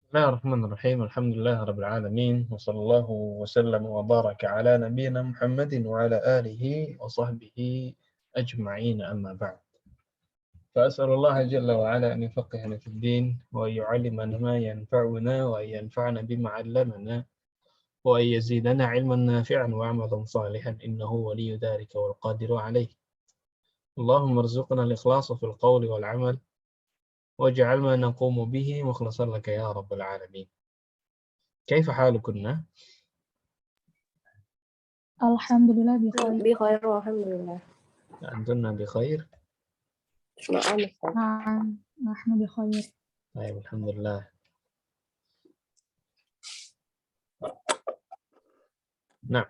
Bismillahirrahmanirrahim. Alhamdulillah rabbil alamin. Wa sallallahu wa sallam wa baraka ala nabiyyina Muhammadin wa ala alihi wa sahbihi ajma'in amma ba'd. فأسأل الله جل وعلا أن يفقهنا في الدين وأن يعلمنا ما ينفعنا وأن ينفعنا بما علمنا وأن يزيدنا علما نافعا وعملا صالحا إنه ولي ذلك والقادر عليه. اللهم ارزقنا الإخلاص في القول والعمل واجعل ما نقوم به مخلصا لك يا رب العالمين. كيف حالكن؟ Alhamdulillah bikhair. بخير والحمد لله. أنتن بخير؟ نعم. Na'am, nahnu bikhair. طيب الحمد لله. نعم،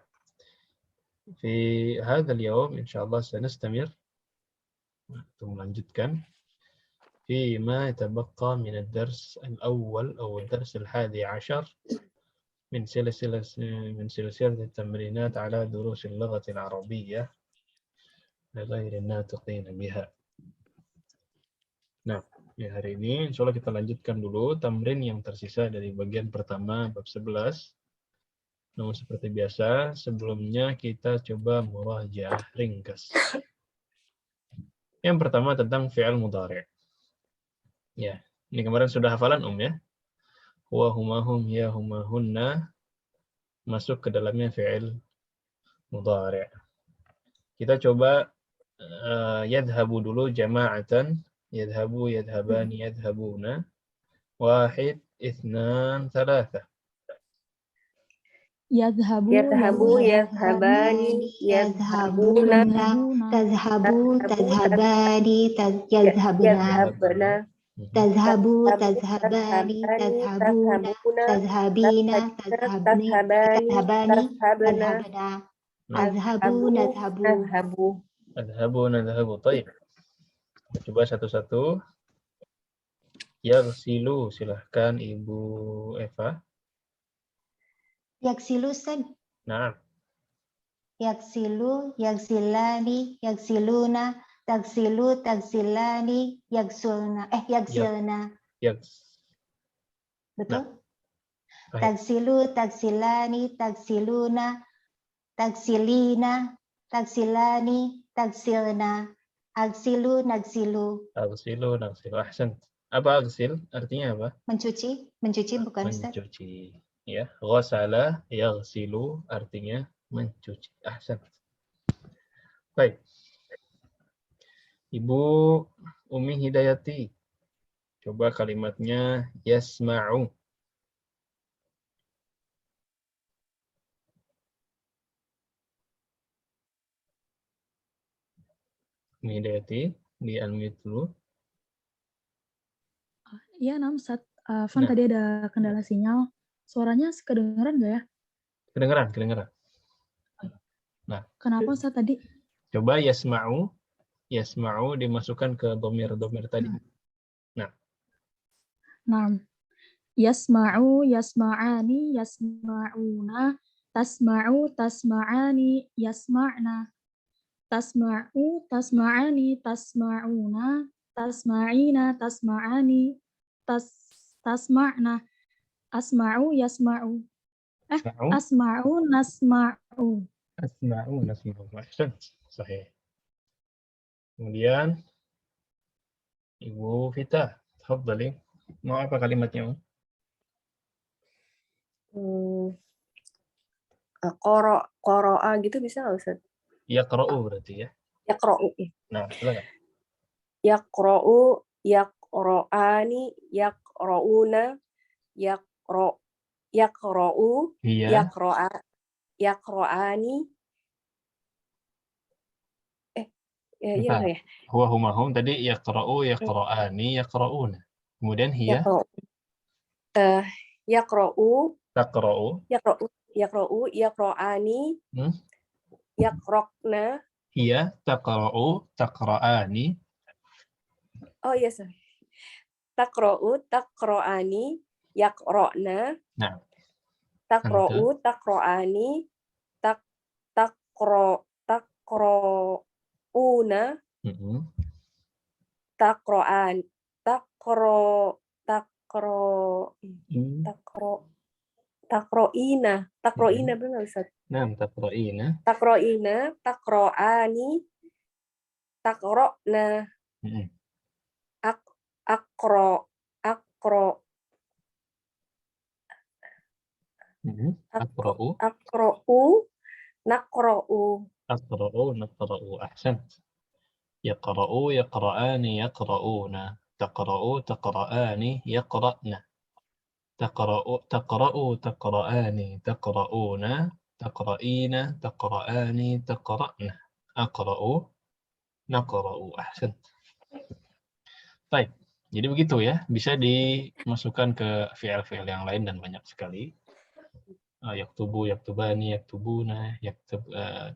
في هذا اليوم إن شاء الله سنستمر melanjutkan فيما يتبقى من الدرس الأول أو الدرس ال11 من سلسلة التمرينات على دروس اللغة العربية لغير الناطقين بها. Nah, di hari ini insya Allah kita lanjutkan dulu tamrin yang tersisa dari bagian pertama bab 11. Namun seperti biasa, sebelumnya kita coba murajaah ringkas. Yang pertama tentang fi'il mudhari'. Ya, ini kemarin sudah hafalan ya. Huwa humahum ya humahunna masuk ke dalamnya fi'il mudhari'. Kita coba yadhabu dulu jama'atan. Yadhabu, yadhabani, yadhabuna. Wahid, ithnan, thalatha. Yadhabu, yadhabani, yadhabuna, tadhhabu, tadhhabani, yadhhabna, tadhhabu, tadhhabani, tadhhabuna, tadhhabina, tadhhabani, tadhhabna, adhhabu, nadhhabu. adhabu. Adhabu. Taib. Kita coba satu-satu. Yaghsilu, silahkan Ibu Eva. Yaksilu, Ustaz. Nah, Yaksilu, yaksilani, yaksiluna, taksilu, taksilani, yaksulna. Yaksilna. Betul? Baik. Taksilu, taksilani, taksiluna, taksilina, taksilani, taksilna. Aksilu, naksilu. Aghsilu, naghsilu. Ahsan. Apa aghsil? Artinya apa? Mencuci, mencuci bukan Ustaz? Mencuci. Ya, ghasala, yaghsilu artinya mencuci. Ahsan. Baik. Ibu Umi Hidayati. Coba kalimatnya yasma'u. Umi Hidayati, di-unmute dulu. Iya, Nam, Ustaz. Fan Nah. tadi ada kendala sinyal. Suaranya kedengeran nggak ya? Kedengeran. Nah, Kenapa Ustaz tadi? coba yasma'u dimasukkan ke domir tadi. Nah, Nam. Yasma'u, yasma'ani, yasma'una, tasma'u, tasma'ani, yasma'na. Tasma'u, tasma'ani, tasma'una, tasma'ina, tasma'ani, tasma'na. Asma'u, yasma'u. Asma'u, nasma'u. asma'u, nasma'u. Ahsan. Sahih. Kemudian Ibu Vita, tafadhali. Mau apa kalimatnya? Qoro'a gitu bisa nggak Ustaz? Yaqra'u berarti ya. Yaqra'u. Nah, silakan. Yaqra'u, yaqra'ani, yaqra'una, yaqra'u, Iya. yaqra'ani. Iya Nah, ya. huwa humahum tadi yaqra'u, yaqra'ani, yaqra'una. Kemudian hiya Yaqra'u, taqra'u. yaqra'ani, yaqra'na. Hiya taqra'u, taqra'ani. Oh iya, sorry. Taqra'u, taqra'ani, yaqra'na. Nah, Taqra'u, taqra'ani, taqra'una. Taqra'an, takroina benar Ustaz? Naam, taqra'ina. Takroina, takroani, takrona, akro, Aqra'u. nakrou. أقرأ نقرأ أحسنت. يقرأ يقرآن يقرؤون. تقرأ تقرآن يقرأن. تقرأ تقرآن تقرؤون. تقرئين تقرآن تقرأن. أقرأ نقرأ أحسنت. Baik, jadi begitu ya. Bisa dimasukkan ke fi'il-fi'il yang lain dan banyak sekali. Yaktubu, yaktubani, yaktubuna,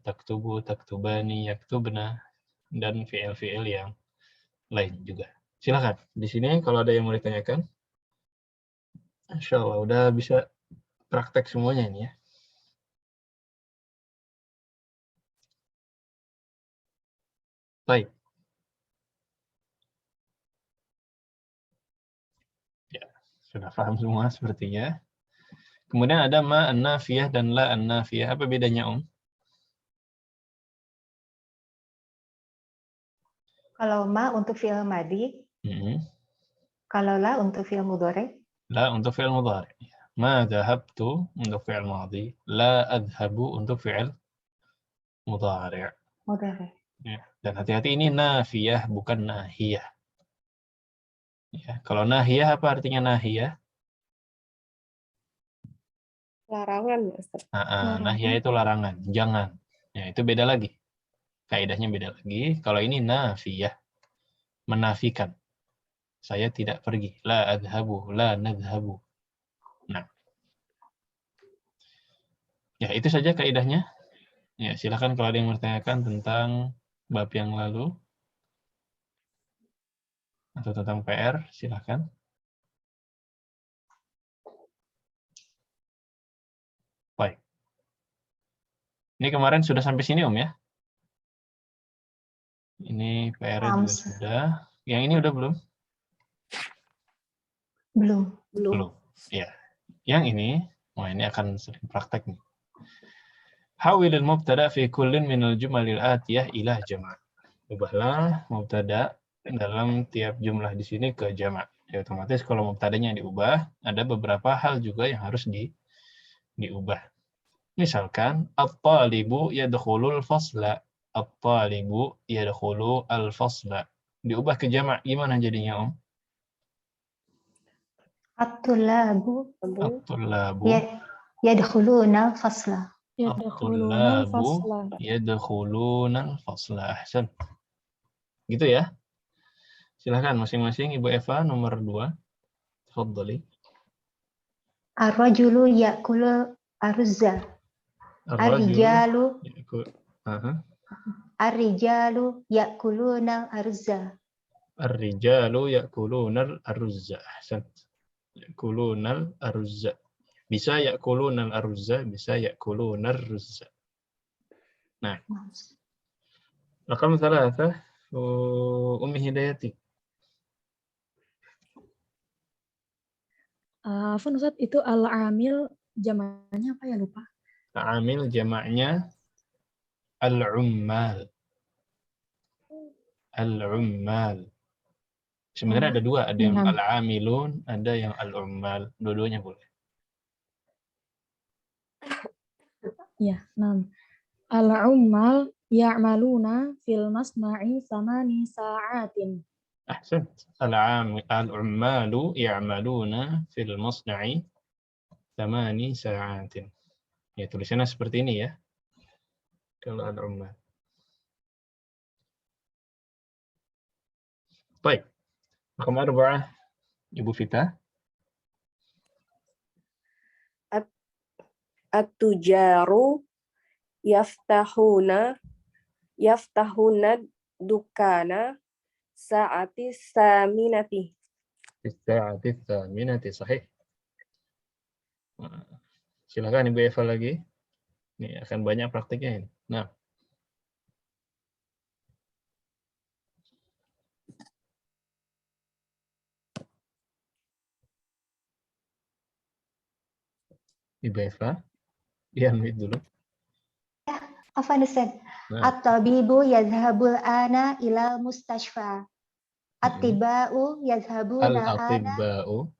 taktubu, taktubani, yaktubna, dan fi'il-fi'il yang lain juga. Silakan. Di sini kalau ada yang mau ditanyakan, Insya Allah udah bisa praktek semuanya ini ya. Baik. Ya, sudah paham semua sepertinya. Kemudian ada ma an-nafiyah dan la an-nafiyah. Apa bedanya, Kalau ma untuk fi'il madi, kalau la untuk fi'il mudhari. La untuk fi'il mudhari. Ma dhahabtu untuk fi'il madi. La adhabu untuk fi'il mudhari. Ya. Dan hati-hati ini nafiyah bukan nahiyah. Ya. Kalau nahiyah apa artinya nahiyah? Larangan, Ustaz. Nahiyah itu larangan, jangan. Ya, itu beda lagi. Kaidahnya beda lagi. Kalau ini nafiyah, menafikan. Saya tidak pergi. La adhabu, la nadhabu. Nah. Ya, itu saja kaidahnya. Ya, silakan kalau ada yang bertanyakan tentang bab yang lalu atau tentang PR, silakan. Baik. Ini kemarin sudah sampai sini, ya? Ini PR juga sudah. Yang ini udah belum? Belum. Ya. Yang ini, ini akan sering praktek nih. Hawil al-mubtada fi kullin min al-jumalil atiyah ila jama'. Ubahlah mubtada dalam tiap jumlah di sini ke jama'. Ya, otomatis kalau mubtadanya diubah, ada beberapa hal juga yang harus diubah. Misalkan at-talibu yadkhulul fasla. At-talibu yadkhulu al-fasla. Diubah ke jama' gimana jadinya, At-tullabu Yadkhuluna yadkhuluna fasla. At-tullabu yadkhuluna al-fasla. Ahsan. Gitu ya. Silakan masing-masing Ibu Eva nomor 2. Tafadhali. Ar-rajulu ya'kulu aruzza. Ar-rijalu ya'kuluna aruzza. Ar-rijalu ya'kuluna aruzza. Ahsan. Ya'kuluna aruzza. Bisa ya'kuluna aruzza, bisa ya'kuluna aruzza. Nah. Rakam 3. Ummi Hidayati. Afwan Ustaz, itu al-amil jamaknya apa ya, lupa? Amil jamaknya al-ummal. Al-ummal. Sebenarnya ada dua, ada yang al-amilun, ada yang al-ummal. Dua-duanya boleh. Ya, 6. Al-ummal ya'maluna fil masna'i 8 sa'atin. Ahsan. Al-ummalu ya'maluna fil masna'i 8 sa'atin. Ya, tulisannya seperti ini ya. Kalau al-ummal. Baik. Rakam 4, Ibu Vita. At-tujaru yaftahuna dukana sa'ati saminati. Sa'ati saminati, sahih. Silakan Ibu Eva lagi. Ini akan banyak praktiknya ini. Nah. Ibu Eva. Dianwit dulu. Afwan Ustaz. Nah, At-tabibu yadhhabul ana ilal mustashfa. At-tibau yadhhabuna ana al-atibba'u.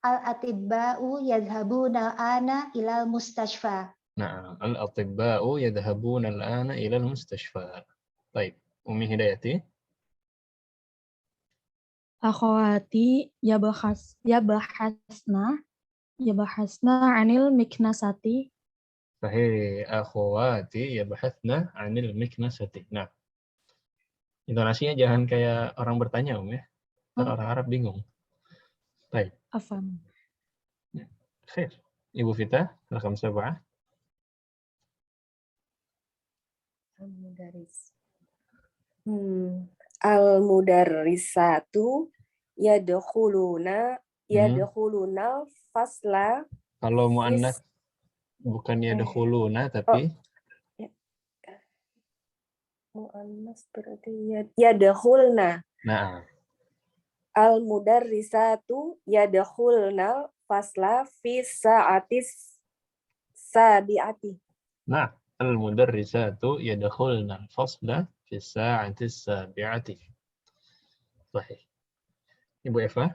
al-atibba'u yadhhabuna ana ilal mustashfa. Nah, al-atibba'u yadhhabuna al-ana ila al-mustashfa. Baik, Umi Hidayati. Akhwati yabahasna anil miknasati. Sahih, akhwati yabhathna 'anil miknasati. Nah, intonasinya jangan kayak orang bertanya, ya. Ntar orang Arab bingung. Baik. Afan. Khair. Ibu Vita, rakam 7. Al-mudarrisatu yadkhuluna fasla. Kalau muannats bukan yadkhuluna tapi muannas berarti yadkhulna. nah, Al-mudarrisatu yadkhulna fasla fi sa'atis sabi'ati. nah, al-mudarrisatu yadkhulna al-fasla fi as-sa'ati as-sabi'ati. Sahih. Ibu Eva.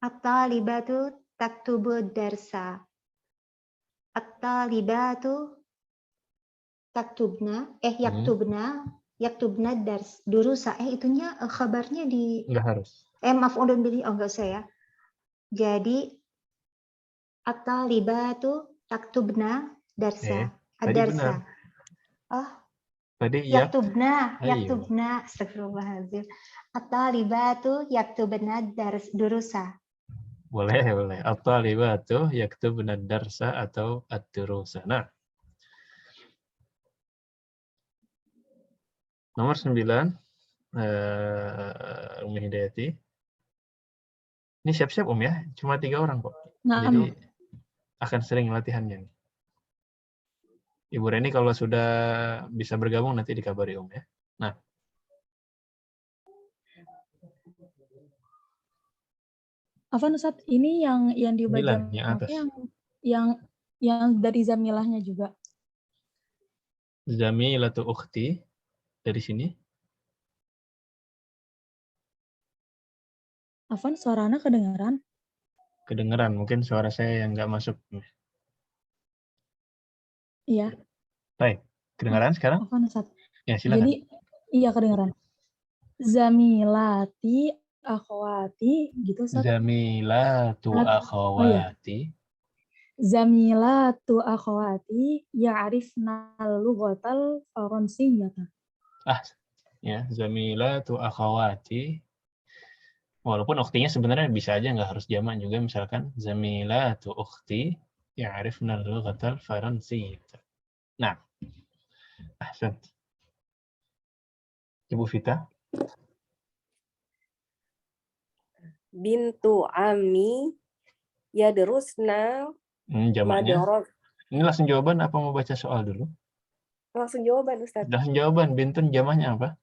At-talibatu taktubu darsa. At-talibatu taktubna yaktubna dars. Durusa itunya kabarnya di Enggak harus. maaf undur diri enggak usah ya. Jadi at-talibatu taktubna darsa. Tadi Ad-darsa. benar. Oh, Tadi yaktubna Ayo. astagfirullahaladzim. At-talibatu yaktubna dars durusa. Boleh. At-talibatu yaktubna ad-darsa atau ad-durusa. Nah. Nomor 9. Umi Hidayati. Ini siap-siap ya. Cuma 3 orang kok. Nah, Jadi akan sering latihannya. Ibu Reni kalau sudah bisa bergabung nanti dikabari ya. Nah. Afan Ustaz, ini yang di 9 bagian yang atas. yang dari zamilahnya juga. Zamilatu ukhti dari sini. Afan, suaranya kedengaran? Kedengeran, mungkin suara saya yang nggak masuk. Iya. Baik, kedengaran sekarang? Afan Ustaz. Ya, silakan. Jadi iya kedengaran. Zamilati akhwati gitu Ustaz. Zamilatu akhawati. Zamilatu akhwati ya'rifnal lughatal faransiyyata. Ya, zamilatu akhawati. Walaupun ukhtinya sebenarnya bisa aja nggak harus jamak juga, misalkan zamilatu ukhti ya'rifnal lughatal faransiyyata. Nah, ahsan. Ibu Vita. Bintu ammi yadrusna Jamaknya. madarot. Ini langsung jawaban apa mau baca soal dulu? Langsung jawaban Ustaz. Langsung jawaban. Bintun jamaknya apa?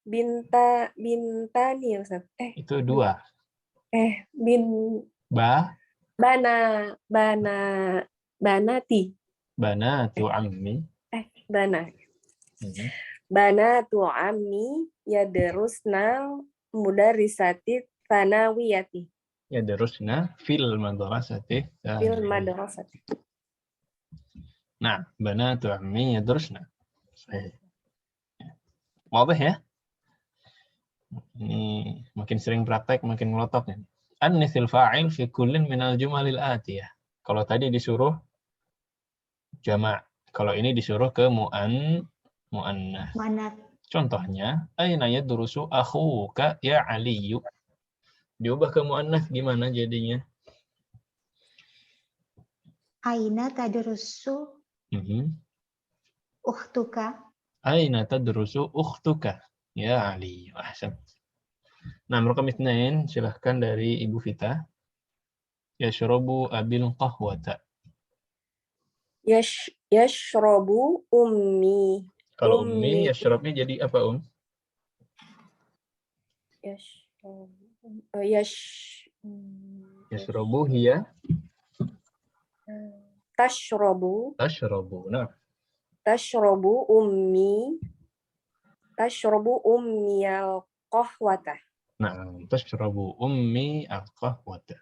Bintani Ustaz. Itu 2. Banati. Banatu ammi. Banatu ammi yadrusna mudarrisati tsanawiyati. Yadrusna fil madrasati. Nah, banatu ammi yadrusna. Wadah ya? Ini makin sering praktek makin melotot nih. An-nithil fa'il fi kullin minal jumalil atiyah. Kalau tadi disuruh jamak, kalau ini disuruh ke mu'annas. Contohnya, aina yadrusu akhuka ya Aliyu. Diubah ke mu'annas gimana jadinya? Aina tadrusu ukhtuka. Aina tadrusu ukhtuka ya Aliyu. Ahsan. Nah, rakam 2 silahkan dari Ibu Vita. Yashrabu abil qahwata. Yashrabu ummi. Kalau ummi, yashrabnya jadi apa, Yashrabu. Yashrabu hiya tashrobu tashrabu. Nah, tashrobu ummi al-qahwata. nah, tashrabu ummi al-qahwata.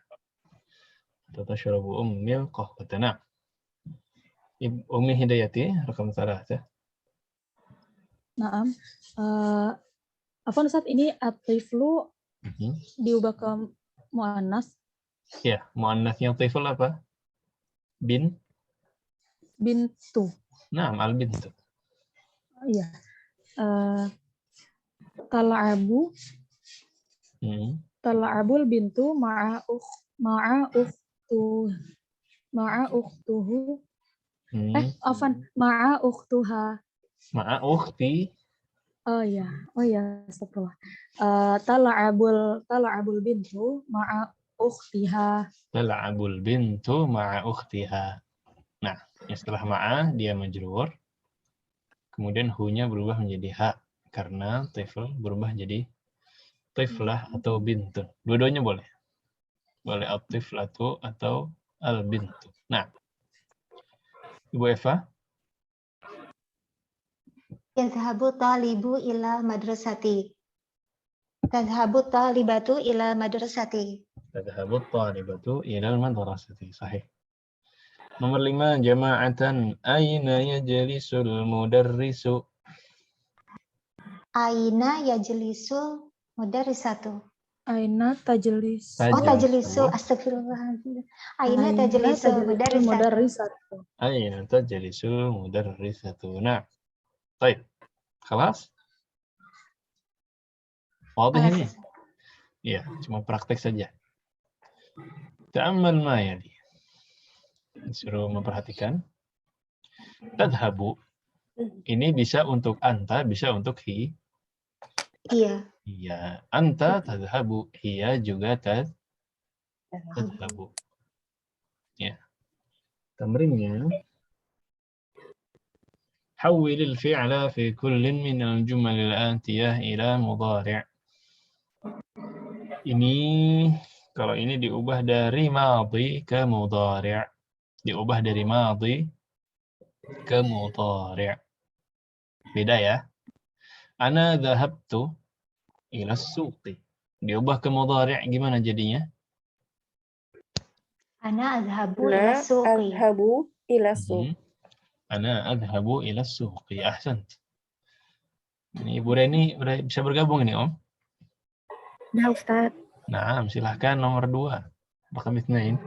Atau tashrabu ummi al-qahwata. Nah, Ummi Hidayati, rakam 3. Naam. Afwan Ustaz, ini at-tiflu diubah ke muannas. Ya, muannasnya tifl apa? Bintu. Nah, al-bintu. Iya. Tal'abul bintu ma'a ukhtuhu. Ma'a ukhtuha. Ma'a ukhti. Oh ya, astagfirullah. Tal'abul bintu ma'a ukhtiha. Tal'abul bintu ma'a ukhtiha. Nah, setelah ma'a dia majrur. Kemudian hu-nya berubah menjadi ha karena tifl berubah jadi tiflah atau bintu. Dua-duanya boleh. Boleh at-tiflatu atau al-bintu. Nah, Ibu Eva. Yadhhabu talibu ila madrasati. Tadhhabu talibatu ila madrasati. Tadhhabu talibatu ila madrasati. Sahih. Nomor 5, jama'atan aina yajlisul mudarrisu. Aina yajlisul mudarrisatu. Aina tajlis. Oh, tajlisu. Astagfirullahaladzim. Aina tajlisul mudarrisatu. Aina tajlisul mudarrisatu. Nah, baik. Kelas? Wadih ini? Iya, cuma praktek saja. Ta'ammal ma yali. Disuruh memperhatikan. Tadhabu. Ini bisa untuk anta, bisa untuk hi. Iya. Iya. Anta tadhabu. Hiya juga tadhabu. Ya. Tamrinnya. حول الفعل في كل من الجمل الآتية إلى مضارع. Ini kalau ini diubah dari madhi ke mudhari'. Diubah dari madhi ke mudhari'. Beda ya. Ana dhahabtu ila suqi. Diubah ke mudhari' gimana jadinya? Ana adhabu ila suqi. Ana adhabu ila suqi. Ahsant. Ini Ibu Reni bisa bergabung ini, Om? Nah, Ustaz. Nah, silahkan nomor 2. Rakam 2.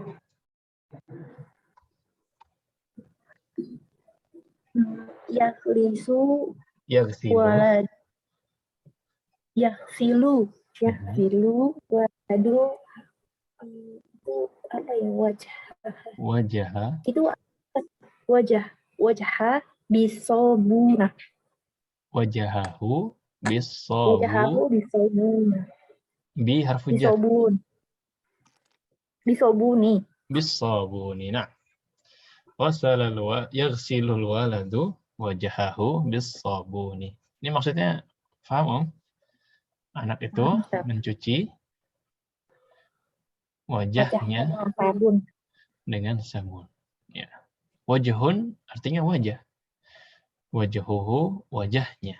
Yaghsilu Yaghsilu. Yaghsilu waladu itu apa ya, Wajah. Itu wajah bisobuna. Wajahahu bisobuna. Bi harfu jar. Bisobuni. Bisobuni. Nah. Yaghsilul waladu wajahahu bisobuni. Ini maksudnya paham, Om? Anak itu mencuci wajahnya dengan sabun. Ya. Wajhun artinya wajah. Wajhuhu wajahnya.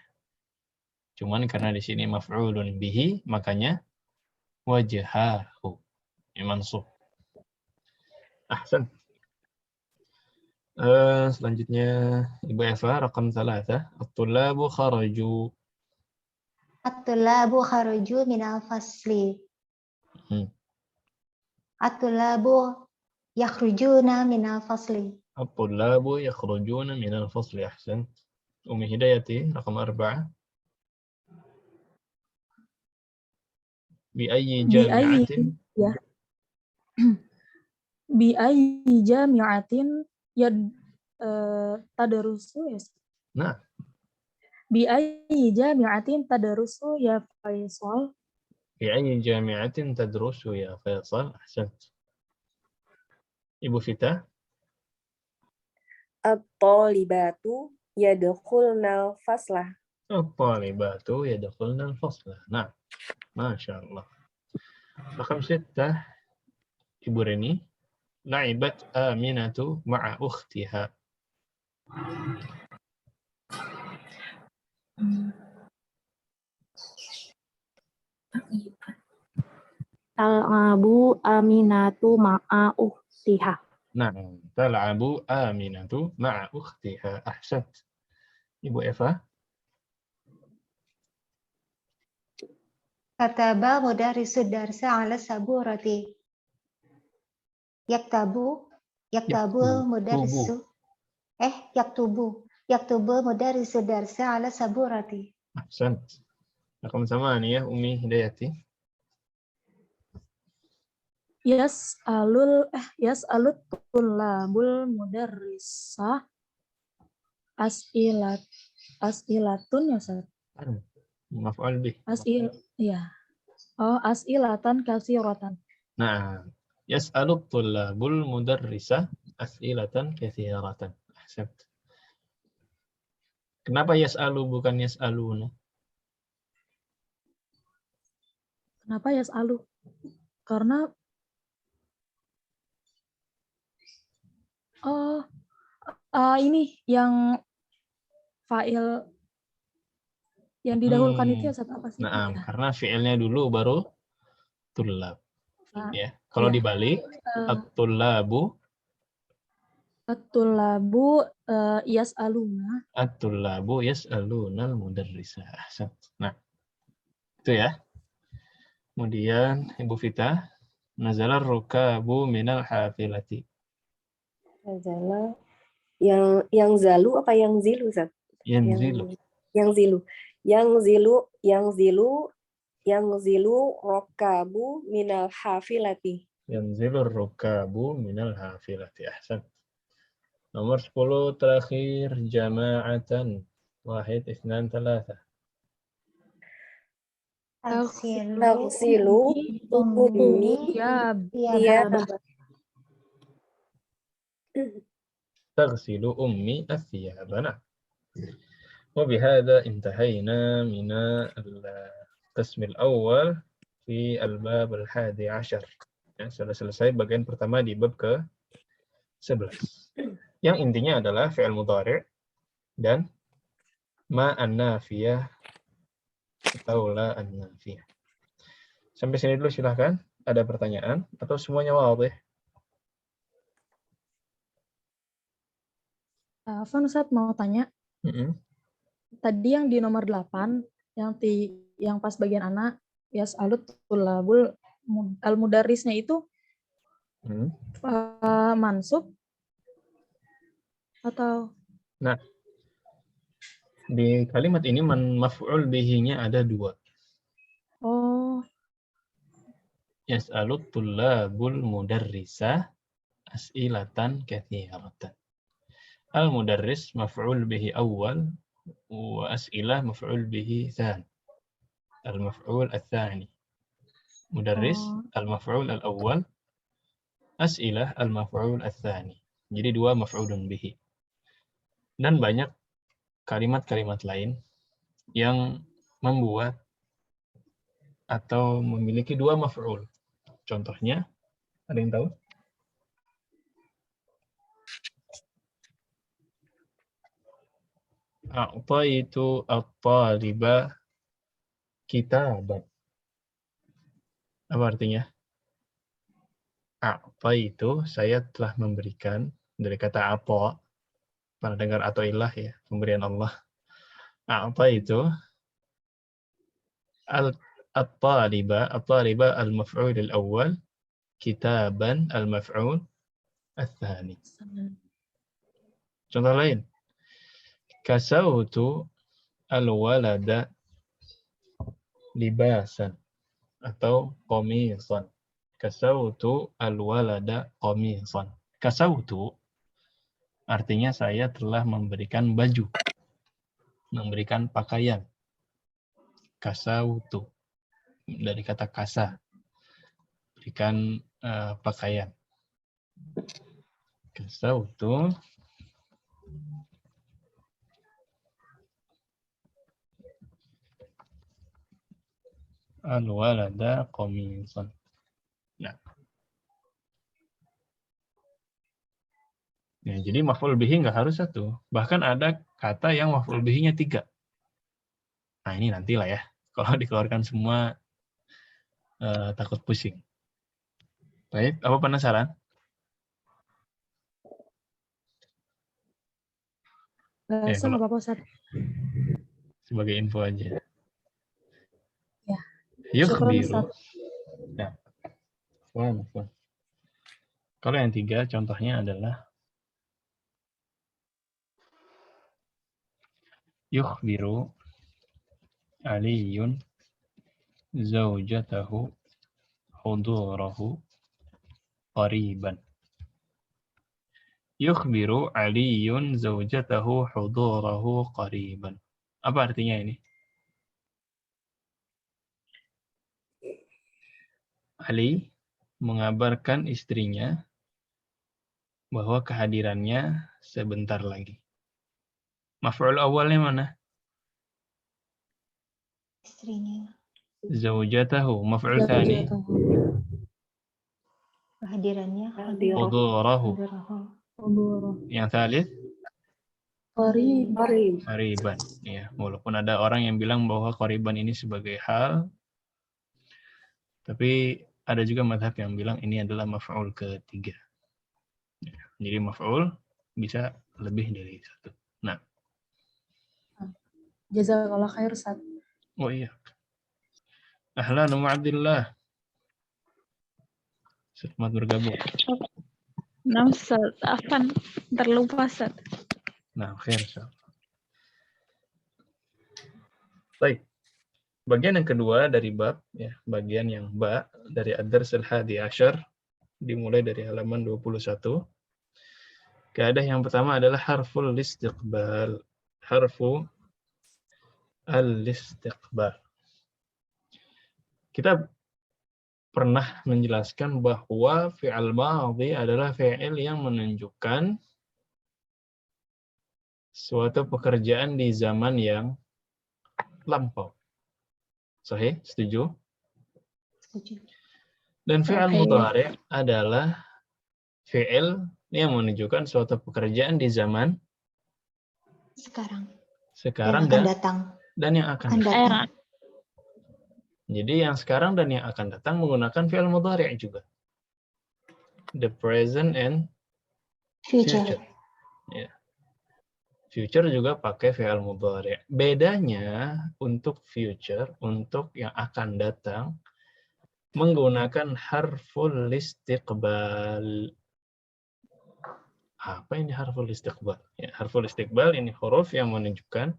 Cuman karena di sini maf'ulun bihi makanya wajhahu. Mansub. Ahsan. Selanjutnya Ibu Eva, rakam 3. At-tullabu kharaju. At-tullabu kharaju minal fasli. At-tullabu yakhrujuna minal fasli. At-tullabu yakhrujuna minal fasli. Ahsan. Ummi Hidayati, rakam 4. Bi'ayyi jami'atin. Ya. Bi'ayyi jami'atin tadarusu ya. Nah. Bi'ayyi jami'atin tadarusu ya Faisal. Bi'ayyi jami'atin tadrusu ya Faisal. Ahsant. Ibu Fita. At-talibatu yadkhulnal faslah. At-talibatu yadkhulnal faslah. Nah. Masya Allah. رقم 6 Ibu Reni. La'ibat Aminatu ma'a ukhtiha. Tal'abu Aminatu ma'a ukhtiha. Nah, tal'abu Aminatu ma'a ukhtiha. Ahsant. Ibu Eva. Kataba mudarrisu darsa ala saburati. Yaktabul mudarrisu. Yaktubul mudarrisu darsa ala saburati. Ahsant. Raqam 8 Umi Hidayati. Yas'alut tullabul mudarrisah as'ilatun ya Ustaz. Maf'ul bih. As'ilatan katsiratan. Nah, yas'alut tullabul mudarrisah as'ilatan katsiratan. Ahsant. Kenapa yas'alu bukan yas'aluna? Kenapa yas'alu? Karena ini yang fa'il yang didahulukan itu ya Ustaz, apa sih? Nah, karena fi'ilnya dulu baru tullab. Ya. Kalau Iya. dibalik at-tullabu yas'aluna. at-tullabu yas'alunal mudarrisah. Ahsant. Nah, itu ya. Kemudian Ibu Vita, nazalar rukabu minal hafilati. Nazala yang zalu apa yang zilu, Zat? Yanzilu. Yang zilu rokabu minal hafilati. Yanzilur rukabu minal hafilati. Ahsan. Nomor 10 terakhir jama'atan. Wahid, isnan, talata. Taghsilu ummi thiyaba. تغسل أمي الثياب. نعم. وبهذا انتهينا من القسم الأول في الباب 11. Ya, sudah selesai bagian pertama di bab ke-11. Yang intinya adalah fi'il mudhari' dan ma an-nafiyah atau la an-nafiyah. Sampai sini dulu silahkan. Ada pertanyaan atau semuanya wadih? Afwan Ustaz mau tanya. Tadi yang di nomor 8 yang pas bagian anak yas'alut tullabul al-mudarrisnya itu mansub atau? Nah, di kalimat ini maf'ul bihi-nya ada 2. Oh. Yas'alut tullabul mudarrisah as'ilatan katsiratan. Al-mudarris maf'ul bihi awal wa as'ilah maf'ul bihi tsani. Al-maf'ul ats-tsani. Mudarris al-maf'ul al-awwal, as'ilah al-maf'ul ats-tsani. Jadi 2 maf'ulun bihi. Dan banyak kalimat-kalimat lain yang membuat atau memiliki 2 maf'ul. Contohnya, ada yang tahu? A'taitu at-taliba kitaban. Apa artinya? A'taitu, saya telah memberikan, dari kata apa, pernah dengar atoilah ya, pemberian Allah. A'taitu at-taliba al-maf'ul al-awwal, kitaban al-maf'ul al-thani. Contoh lain. Kasautu al-walada libasan atau qamisan. Kasautu al-walada qamisan. Kasautu artinya saya telah memberikan baju, memberikan pakaian. Kasautu dari kata kasa, berikan pakaian. Kasautu al-walada qamisan. Nah, ya, jadi maf'ul bihi nggak harus satu. Bahkan ada kata yang maf'ul bihi-nya 3. Nah, ini nantilah ya. Kalau dikeluarkan semua, takut pusing. Baik, apa penasaran? Ya, Nggak kalau apa-apa, Ustaz. sebagai info aja. Ya. Syukran, Yukhbiru. Ustaz. Nah, afwan. Kalau yang 3, contohnya adalah yukhbiru Aliyun zaujatahu hudurahu qariban. Yukhbiru Aliyun zaujatahu hudurahu qariban. Apa artinya ini? Ali mengabarkan istrinya bahwa kehadirannya sebentar lagi. Maf'ul awalnya mana? Istrinya. Zaujatahu. Maf'ul tsani? Kehadirannya. Hudurahu. Hudurahu. Yang tsalits? Qariban. Ya, walaupun ada orang yang bilang bahwa qariban ini sebagai hal, tapi ada juga mazhab yang bilang ini adalah maf'ul ketiga. Ya, jadi maf'ul bisa lebih dari satu. Nah. Jazakallah khair, Ustaz. Oh iya. Ahlan wa Abdillah. Selamat bergabung. Nah, Ustaz, Afan terlupa, Ustaz. Nah, khair. Baik. Bagian yang kedua dari bab, ya, bagian yang ba dari ad-dars al-hadi asyar, dimulai dari halaman 21. Kaidah yang pertama adalah harful istiqbal. Harfu al-istiqbal. Kita pernah menjelaskan bahwa fi'al madhi adalah fi'il yang menunjukkan suatu pekerjaan di zaman yang lampau. Sahih? Setuju? Setuju. Dan fi'al mudhari' adalah fi'il yang menunjukkan suatu pekerjaan di zaman sekarang yang akan datang. Dan yang akan datang. Jadi yang sekarang dan yang akan datang menggunakan fi'il mudhari' juga. The present and future. Ya. Future juga pakai fi'il mudhari'. Bedanya untuk future, untuk yang akan datang, menggunakan harful istiqbal. Apa ini harful istiqbal? Ya, harful istiqbal ini huruf yang menunjukkan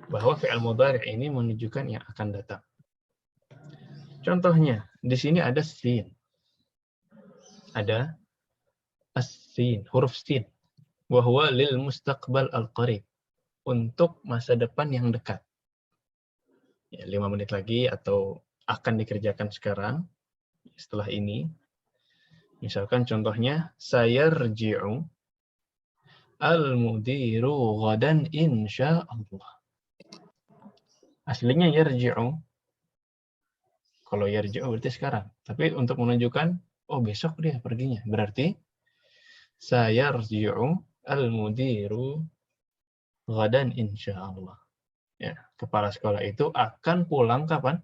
bahwa fi'il mudhari' ini menunjukkan yang akan datang. Contohnya, di sini ada sin. Ada as-sin, huruf sin. Wa huwa lil mustaqbal al-qarib. Untuk masa depan yang dekat. Ya, 5 menit lagi atau akan dikerjakan sekarang, setelah ini. Misalkan contohnya, sayarji'u al-mudiru ghadan insya'allah. Aslinya yarji'u. Kalau yarji'u berarti sekarang. Tapi untuk menunjukkan, oh besok dia perginya. Berarti, sayarji'u al-mudiru ghadan insya'allah. Ya, kepala sekolah itu akan pulang kapan?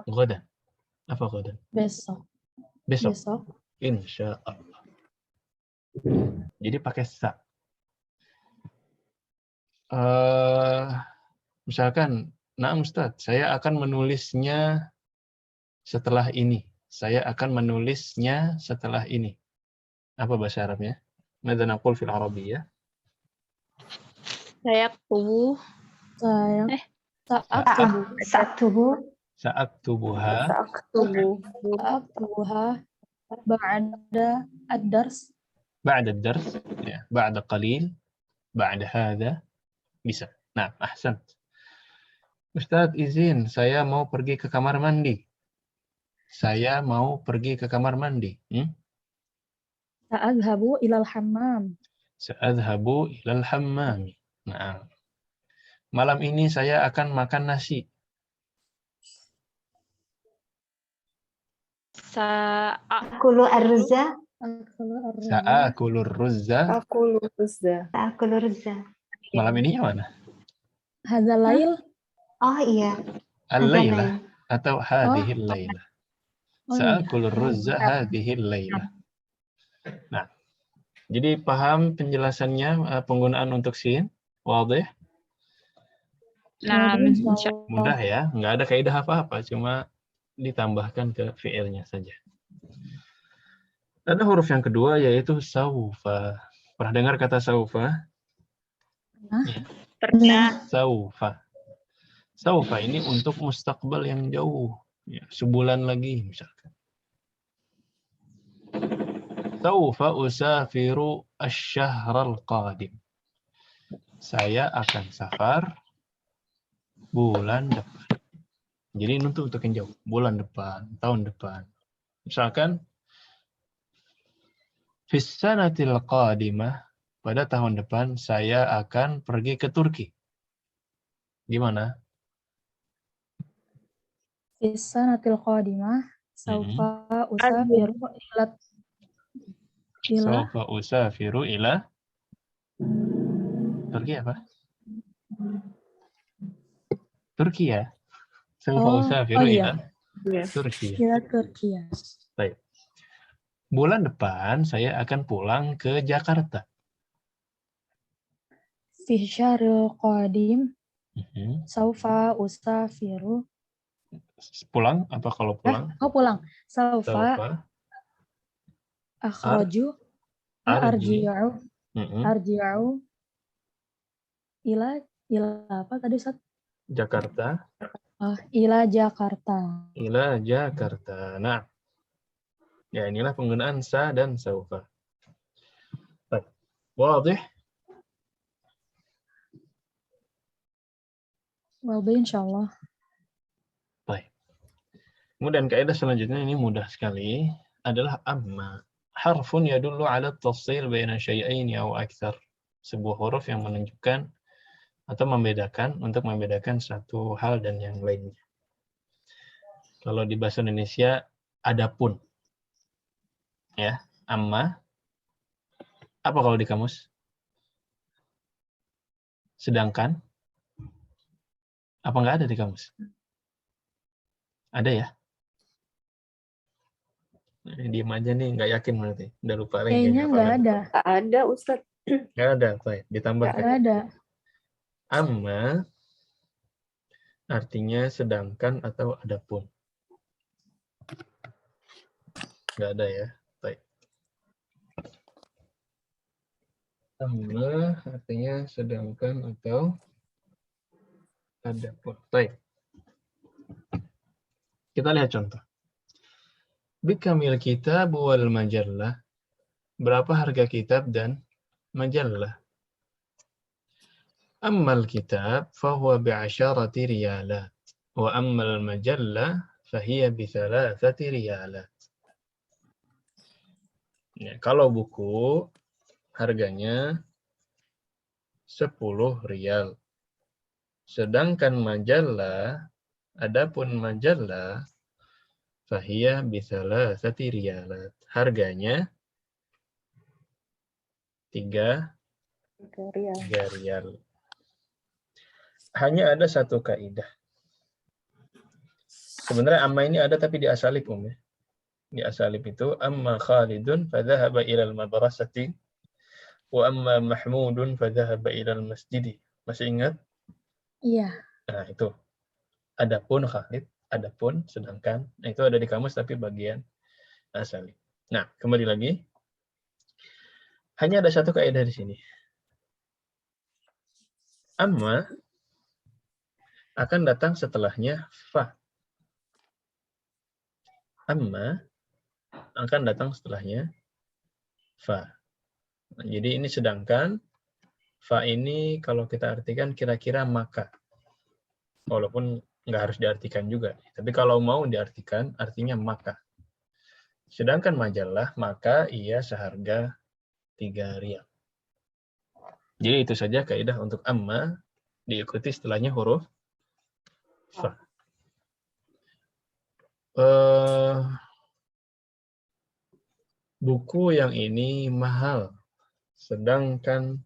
Ghadan. Apa ghadan? Besok. Insya Allah. Jadi pakai sa. Misalkan, nah Ustaz, saya akan menulisnya setelah ini. Saya akan menulisnya setelah ini. Apa bahasa Arabnya? Madza naqul fil Arabiyyah? Sa'aktubuha ba'da ad-dars. Ba'da ad-dars, ya, ba'da qalil, ba'da hadha, bisa. Nah, ahsan. Ustaz, izin, saya mau pergi ke kamar mandi. Saya mau pergi ke kamar mandi. Sa'adhabu ilal hammam. Sa'adhabu ilal hammami. Nah, malam ini saya akan makan nasi. Akulu arza. Sa'akulur ruzza. Aku lurza. Akulu rza. Malam ini yang mana? Hadzal lail. Oh iya. Al-lailah atau hadhil Oh. lailah. Oh iya. Sa'akulur ruzza hadhil lailah. Nah, jadi paham penjelasannya, penggunaan untuk sin? Wadih? Nah, Mudah ya, nggak ada kaidah apa-apa, cuma ditambahkan ke fi'ilnya saja. Ada huruf yang kedua yaitu saufa. Pernah dengar kata saufa? pernah. Saufa. Saufa ini untuk mustaqbal yang jauh, ya, sebulan lagi misalkan. Saufa usafiru asy-syahral qadim. Saya akan safar bulan depan. Jadi ini untuk yang jauh, bulan depan, tahun depan. Misalkan fis sanatil qadimah, pada tahun depan saya akan pergi ke Turki. Gimana? Fisanatil qadimah saufa usafiru Saufa usafiru ila Turki apa? Turki ya. Saufa usafiru ila Turki. Ila Turki ya. Baik. Bulan depan saya akan pulang ke Jakarta. Fi syahril qadim saufa usafiru. Pulang apa kalau pulang? Pulang. Saufa akhraju arji'u ila apa tadi Ustaz? Jakarta. Ila Jakarta. Ila Jakarta. Nah, ya inilah penggunaan sa dan saufa. Baik. Wadih? Wadih insyaallah. Baik. Kemudian kaidah selanjutnya ini mudah sekali adalah amma. Harfun yadullu ala at-tafsil baina syai'aini aw aktsar. Sebuah huruf yang menunjukkan atau membedakan untuk membedakan satu hal dan yang lainnya. Kalau di bahasa Indonesia adapun. Ya, amma. Apa kalau di kamus? Sedangkan apa enggak ada di kamus? Ada ya? Diam aja nih, nggak yakin berarti. Udah lupa lagi. Kayaknya nggak ada. Tak ada, Ustadz. Nggak ada, baik. Ditambahkan. Nggak ada. Amma artinya sedangkan atau adapun. Nggak ada ya, baik. Amma artinya sedangkan atau adapun. Baik. Kita lihat contoh. Bikamil kitab wal majallah. Berapa harga kitab dan majallah? Ammal kitab fahuwa bi'asharati riyalat. Wa ammal majallah fahiya bithalathati riyalat. Ya, kalau buku harganya 10 rial. Sedangkan majallah, adapun majallah fahiya bithalathati riyalat. Harganya 3 rial. Hanya ada satu kaidah. Sebenarnya amma ini ada tapi di asalib ya. Di asalib itu amma Khalidun fadhahaba ila al-madrasati wa amma Mahmudun fadhahaba ila al-masjidi. Masih ingat? Iya. Nah, itu. Adapun Khalid, adapun sedangkan. Nah, itu ada di kamus tapi bagian asalib. Nah, kembali lagi. Hanya ada satu kaidah di sini. Amma akan datang setelahnya fa. Amma akan datang setelahnya fa. Nah, jadi ini sedangkan fa ini kalau kita artikan kira-kira maka. Walaupun nggak harus diartikan juga. Tapi kalau mau diartikan artinya maka. Sedangkan majalah maka ia seharga 3 rial. Jadi itu saja kaidah untuk amma, diikuti setelahnya huruf fa. buku yang ini mahal. Sedangkan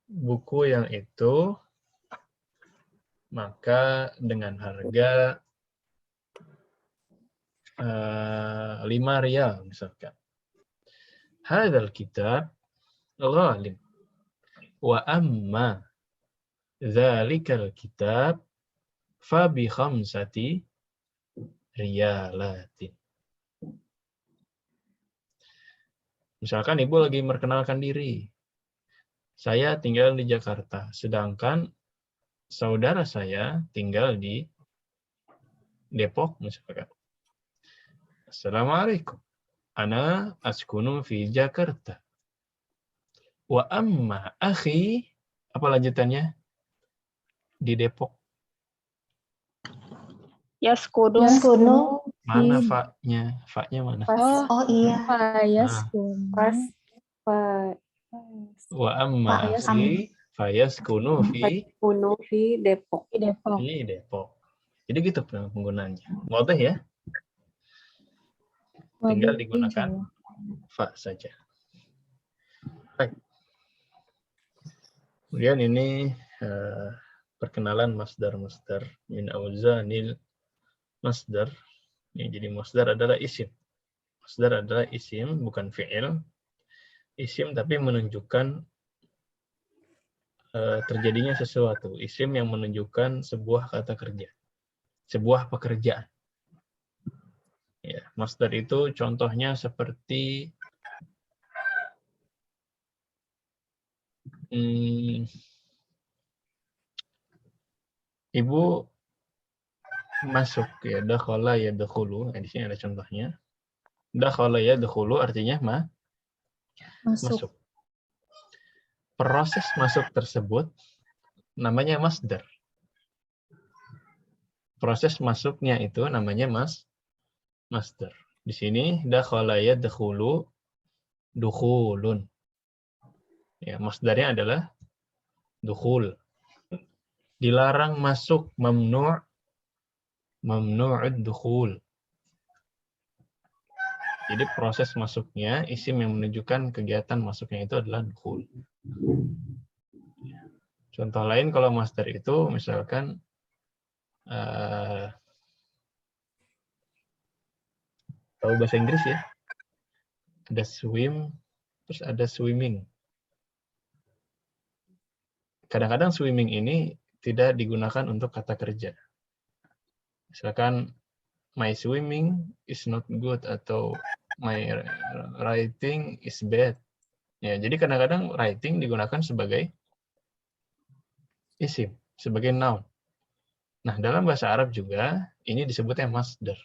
buku yang itu maka dengan harga 5 rial misalkan. Hadzal kitab ghalib. Wa amma dzalikal kitab fa bi khamsati riyalatin. Misalkan ibu lagi memperkenalkan diri. Saya tinggal di Jakarta, sedangkan saudara saya tinggal di Depok misalkan. Assalamualaikum. Ana askunu fi Jakarta. Wa amma akhi, apa lanjutannya? Di Depok. Yaskunu. Yaskunu. Mana fa-nya? Fa-nya mana? Oh iya. Fayaskun. Pas. Wa amma akhi fayaskunu fi Kuno di Depok. Di Depok. di Depok. Jadi gitu penggunaannya. Wadah ya? Tinggal digunakan fa saja. Baik. Kemudian ini perkenalan masdar-masdar min auzanil masdar. Ya, jadi masdar adalah isim. Masdar adalah isim, bukan fi'il. Isim tapi menunjukkan terjadinya sesuatu. Isim yang menunjukkan sebuah kata kerja. Sebuah pekerjaan. Ya, masdar itu contohnya seperti ibu masuk, ya, dakhala yadkhulu. Di sini ada contohnya. Dakhala yadkhulu artinya masuk. Proses masuk tersebut namanya masdar. Proses masuknya itu namanya masdar. Di sini dakhala yadkhulu dukhulun. Ya, masdarnya adalah dukhul. Dilarang masuk, mamnu'ud dukhul. Jadi proses masuknya, isim yang menunjukkan kegiatan masuknya itu adalah dukhul. Contoh lain kalau masdar itu misalkan tahu bahasa Inggris ya? Ada swim, terus ada swimming. Kadang-kadang swimming ini tidak digunakan untuk kata kerja. Misalkan my swimming is not good atau my writing is bad. Ya, jadi kadang-kadang writing digunakan sebagai isim, sebagai noun. Nah, dalam bahasa Arab juga ini disebutnya masdar.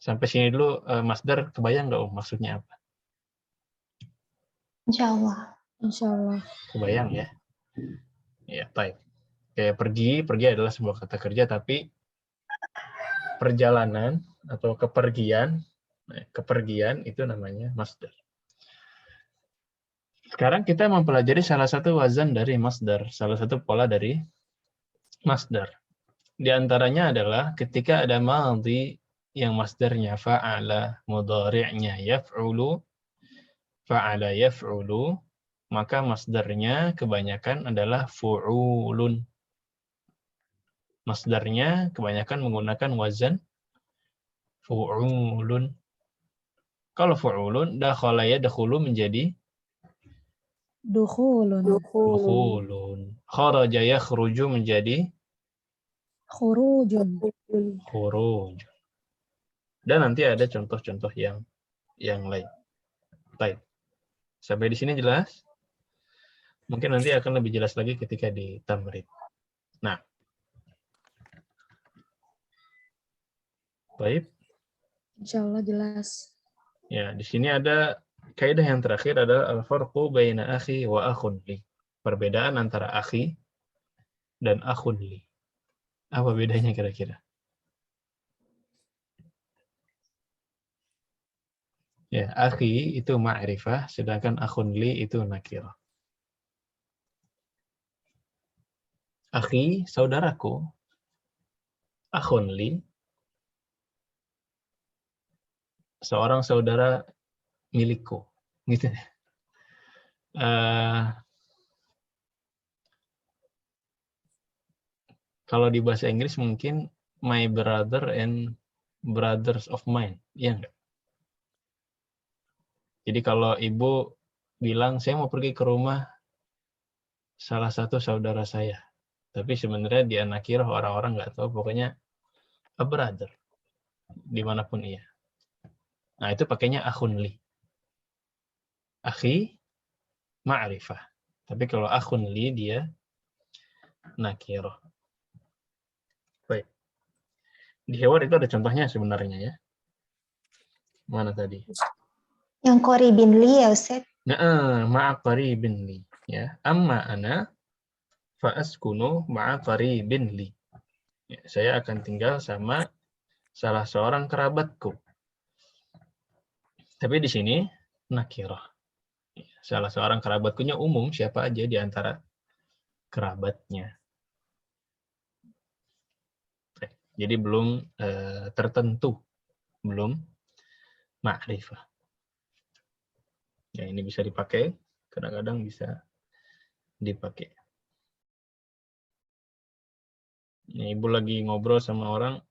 Sampai sini dulu masdar kebayang nggak maksudnya apa? Insya Allah. Insya Allah. Kebayang ya? Ya, baik. Kayak pergi adalah sebuah kata kerja, tapi perjalanan atau kepergian itu namanya masdar. Sekarang kita mempelajari salah satu wazan dari masdar, salah satu pola dari masdar. Di antaranya adalah ketika ada madhi yang masdarnya fa'ala, mudhari'nya yaf'ulu, fa'ala yaf'ulu, maka masdarnya kebanyakan adalah fu'ulun. Masdarnya kebanyakan menggunakan wazan fu'ulun. Kalau fu'ulun, dakhala yadkhulu menjadi Dukhulun. dukhulun. Kharaja yakhruju menjadi Khurujun. khuruj. Dan nanti ada contoh-contoh yang lain. Baik. Sampai di sini jelas? Mungkin nanti akan lebih jelas lagi ketika di tamrid. Nah. Baik. Insyaallah jelas. Ya, di sini ada kaidah yang terakhir adalah al-farqu baina akhi wa akhun li. Perbedaan antara akhi dan akhun li. Apa bedanya kira-kira? Ya, akhi itu ma'rifah, sedangkan akhun li itu nakirah. Akhi, saudaraku. Akhun li, seorang saudara milikku, gitu. Kalau di bahasa Inggris mungkin my brother and brothers of mine, iya enggak? Jadi kalau ibu bilang saya mau pergi ke rumah salah satu saudara saya, tapi sebenarnya di An-Nakirah orang-orang nggak tahu, pokoknya a brother dimanapun ia. Nah itu pakainya akhun li, akhi ma'rifah. Tapi kalau akhun li dia nakirah. Baik. Di Hewar itu ada contohnya sebenarnya ya. Mana tadi? Yang qaribin li ya Ustaz. Nah, ma'a qaribin li. Ya. Amma ana fa'askunu ma'a qaribin li. Ya, saya akan tinggal sama salah seorang kerabatku. Tapi di sini nakirah. Salah seorang kerabatkunya umum, siapa aja di antara kerabatnya. Jadi belum tertentu, belum ma'rifah. Ya, ini bisa dipakai, kadang-kadang bisa dipakai. Ini ibu lagi ngobrol sama orang,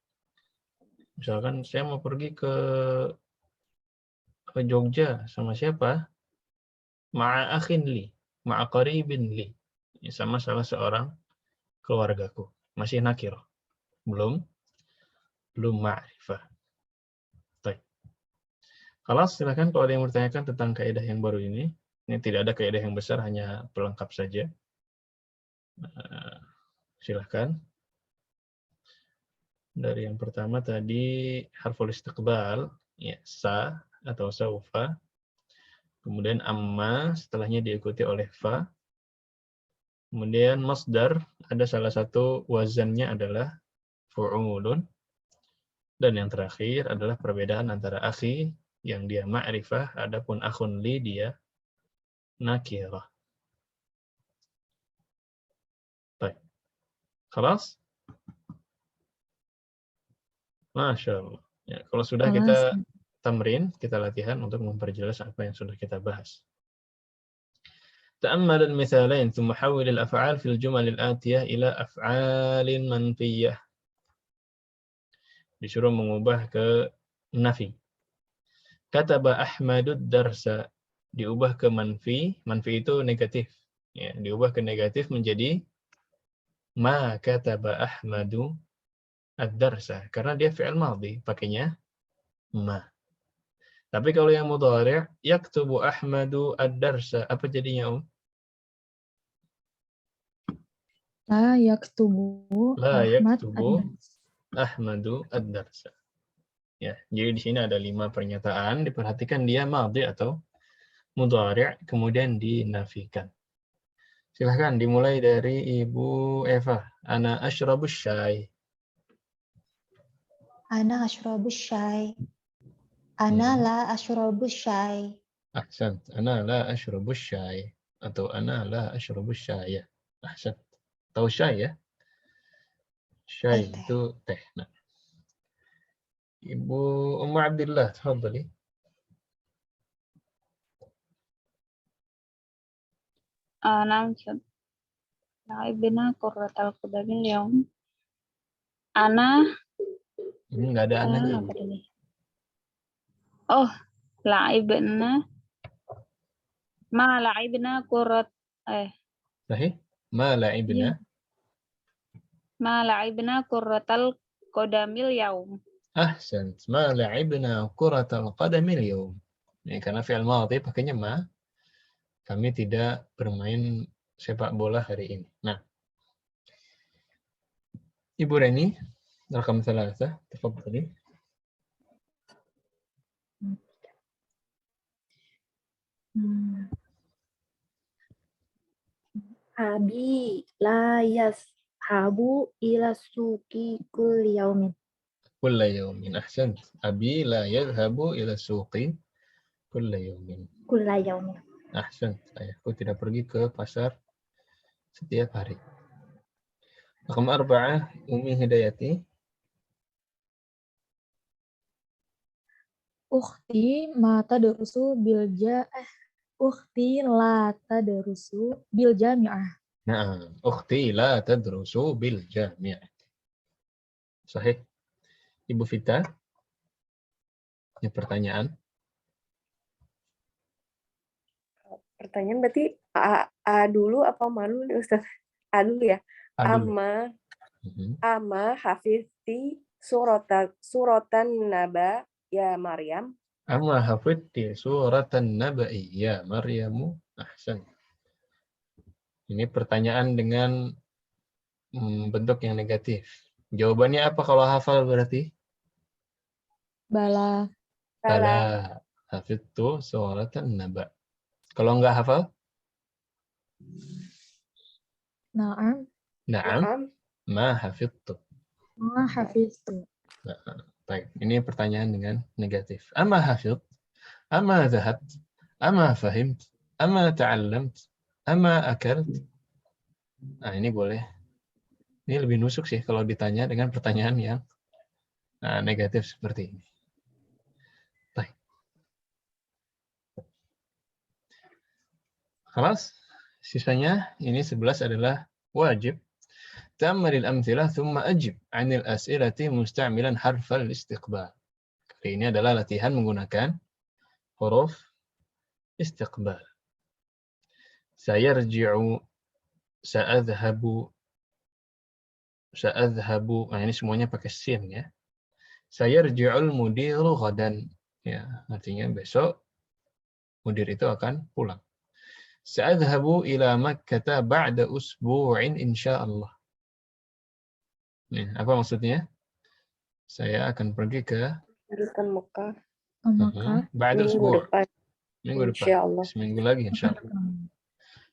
misalkan saya mau pergi ke Jogja, sama siapa? Ma'a akhin li, ma'a qaribin li. Sama salah seorang keluargaku. Masih nakir. Belum ma'rifah. Baik. Kalau silakan kalau ada yang bertanyakan tentang kaidah yang baru ini. Ini tidak ada kaidah yang besar, hanya pelengkap saja. Silakan. Dari yang pertama tadi harful istiqbal, ya, sa atau saufa. Kemudian amma, setelahnya diikuti oleh fa. Kemudian masdar, ada salah satu wazannya adalah fu'ulun. Dan yang terakhir adalah perbedaan antara akhi yang dia ma'rifah, adapun akhun li dia nakirah. Baik. Kelas? Masya Allah. Ya, kalau sudah kita tamrin, kita latihan untuk memperjelas apa yang sudah kita bahas. تأمل المثالين ثم حول الأفعال في الجمل الآتية إلى أفعال منفية. Disuruh mengubah ke nafi. Kataba Ahmadud darsa, diubah ke manfi. Manfi itu negatif. Ya, diubah ke negatif menjadi ma kataba Ahmadu ad-darsa. Karena dia fi'il madhi, pakainya ma. Tapi kalau yang mudhari', yaktubu Ahmadu ad-darsa, apa jadinya, La yaktubu La Ahmad yaktubu Ahmadu ad-darsa. Ya, jadi di sini ada 5 pernyataan, diperhatikan dia madhi atau mudhari', kemudian dinafikan. Silahkan dimulai dari Ibu Eva. Ana ashrabus syai. Ana ashrabus syai. Ana la ashrabus syai. Ahsan. Ana la ashrabus syai. Atau ana la ashrabus syai. Ahsan. Tahu syai ya? Syai itu teh. Nah. Ibu Ummu Abdillah, tafadhali. نعم أستاذ. لاعبنا كرة القدم اليوم. أنا Ini nggak ada ananya. apa tadi? Oh, laibna ma laibna kurat Sahih? Ma la'ibna. ma laibna kuratal qadamil yaum. Ahsan. Ma la'ibna kuratal qadamil yawm. Ini karena fi'il madhi pakainya ma. Kami tidak bermain sepak bola hari ini. Nah. Ibu Reni, rakam 3, tafadhali. Abi la yashabu ila suqi kulli yaumin. Kulla yaumin. Ahsant. Abi la yadhhabu ila suqi kulla yaumin. Kulla yaumin. Ahsant. Ayahku tidak pergi ke pasar setiap hari. Rakam 4, Umi Hidayati. Ukhti ma tadrusu ukhti la tadrusu bil jami'ah. Nah, ukhti la tadrusu bil jami'. Sahih. Ibu Vita, ini pertanyaan. Pertanyaan berarti A dulu apa ma dulu nih Ustaz? A dulu ya. A dulu. Ama hafizti suratan naba ya Maryam. Amma hafidti suratan naba'i ya Maryamu. Ahsan. Ini pertanyaan dengan bentuk yang negatif. Jawabannya apa kalau hafal berarti? Bala. Bala. Hafidtu suratan naba. Kalau enggak hafal? Na'am. Na'am. Ma hafidtu. Ma hafiztu. Baik, ini pertanyaan dengan negatif. Amma hafidh, amma dhahabt, amma fahimt, amma ta'allamt, amma akalt. Nah, ini boleh. Ini lebih nusuk sih kalau ditanya dengan pertanyaan yang negatif seperti ini. Baik. Khalas, sisanya ini 11 adalah wajib. تأمل الأمثلة ثم أجب عن الأسئلة مستعملا حرف الاستقبال. Kali ini adalah latihan menggunakan huruf istiqbal. Sayarji'u, sa'adhabu, sa'adhabu. Nah, ini semuanya pakai sin ya. Sayarji'ul mudiru ghadan. Ya, artinya besok mudir itu akan pulang. Sa'adhabu ila Makkah ba'da usbu'in insyaallah. Nih, apa maksudnya? Saya akan pergi ke Mekah. Ba'da usbu'. Minggu depan. Insyaallah. Seminggu lagi insyaallah.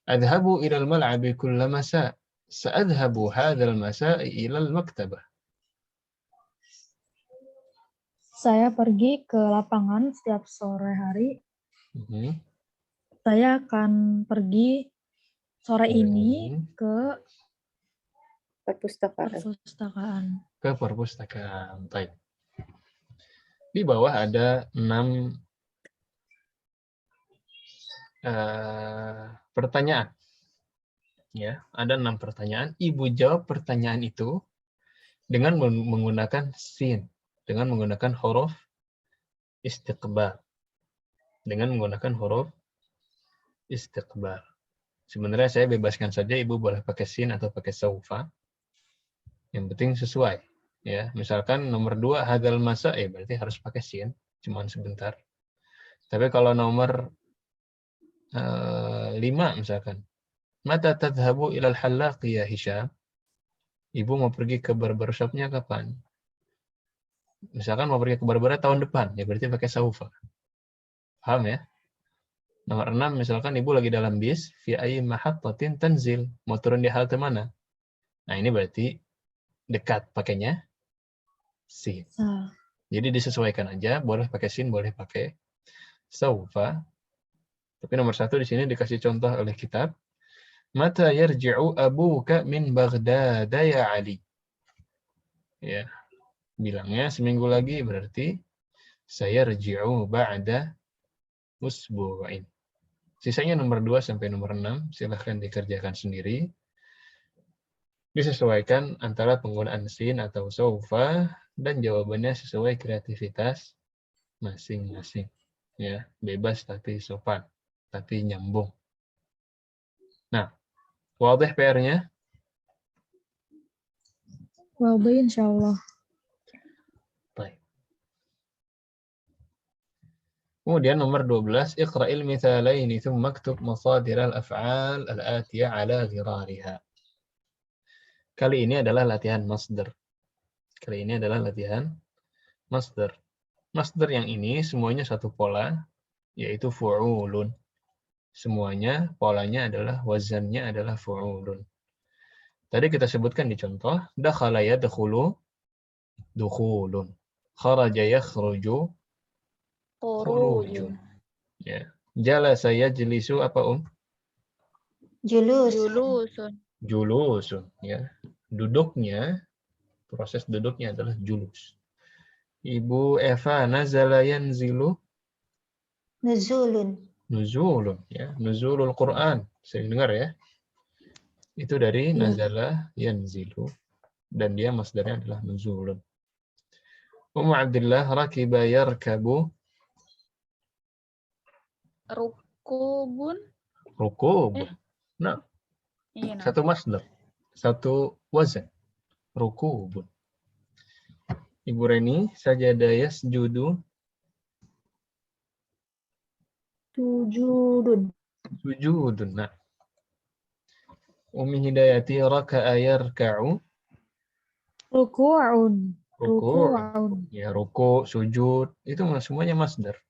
Adhabu ila al-mal'abi kulla masa'. Sa'adhabu hadzal masa'i ila al-maktabah. Saya pergi ke lapangan setiap sore hari. Saya akan pergi sore ini ke perpustakaan. Ke perpustakaan. Baik. Di bawah ada 6 pertanyaan. Ya, ada 6 pertanyaan. Ibu jawab pertanyaan itu dengan menggunakan sin, dengan menggunakan huruf istiqbal. Dengan menggunakan huruf istiqbal. Sebenarnya saya bebaskan saja, ibu boleh pakai sin atau pakai saufa. Yang penting sesuai. Ya, misalkan nomor 2 hadzal masa, berarti harus pakai sin, cuman sebentar. Tapi kalau nomor 5 misalkan, mata tadhhabu ilal hallaqi ya Hisham? Ibu mau pergi ke barbershopnya kapan? Misalkan mau pergi ke barber tahun depan, ya berarti pakai saufa. Paham ya? Nomor 6 misalkan ibu lagi dalam bis, fi ayyi mahattatin tanzil, mau turun di halte mana? Nah, ini berarti dekat pakainya sin. Jadi disesuaikan aja, boleh pakai sin, boleh pakai saufa. Tapi nomor 1 di sini dikasih contoh oleh kitab. Mata yarji'u abuka min Baghdad ya Ali? Ya. Bilangnya seminggu lagi, berarti saya yarji'u ba'da usbu'in. Sisanya nomor 2 sampai nomor 6 silahkan dikerjakan sendiri. Disesuaikan antara penggunaan sin atau saufa dan jawabannya sesuai kreativitas masing-masing. Ya, bebas tapi sopan, tapi nyambung. Nah, wadih PR-nya? Wadih insyaallah. Baik. Kemudian nomor 12, iqra'il mithalaini thumma aktub masadir al-af'al al-atiyah ala ghirariha. Kali ini adalah latihan masdar. Kali ini adalah latihan masdar. Masdar yang ini semuanya satu pola, yaitu fu'ulun. Semuanya polanya adalah wazannya adalah fu'ulun. Tadi kita sebutkan di contoh, dakhala yadkhulu dukhulun. Kharaja yakhruju khurujun. Ya. Jalasa yajlisu apa Julusun. Julusun, ya. Duduknya, proses duduknya adalah julus. Ibu Eva, nazala yanzilu. Nuzulun. Nuzulun, ya. Nuzulul Quran. Sering dengar ya. Itu dari nazala yanzilu. Dan dia masdarnya adalah nuzulun. Ummu Abdillah, rakiba yarkabu. Rukubun. Rukub. Nah, Iya, nah. satu masdar. Satu wazan. Rukubun. Ibu Reni, sajada yasjudu. Sujudun. Sujudun. Nah. Umi Hidayati, raka'a yarka'u. Ruku'un. Ruku'. Ruku'un. Ya, ruku, sujud. Itu semuanya masdar.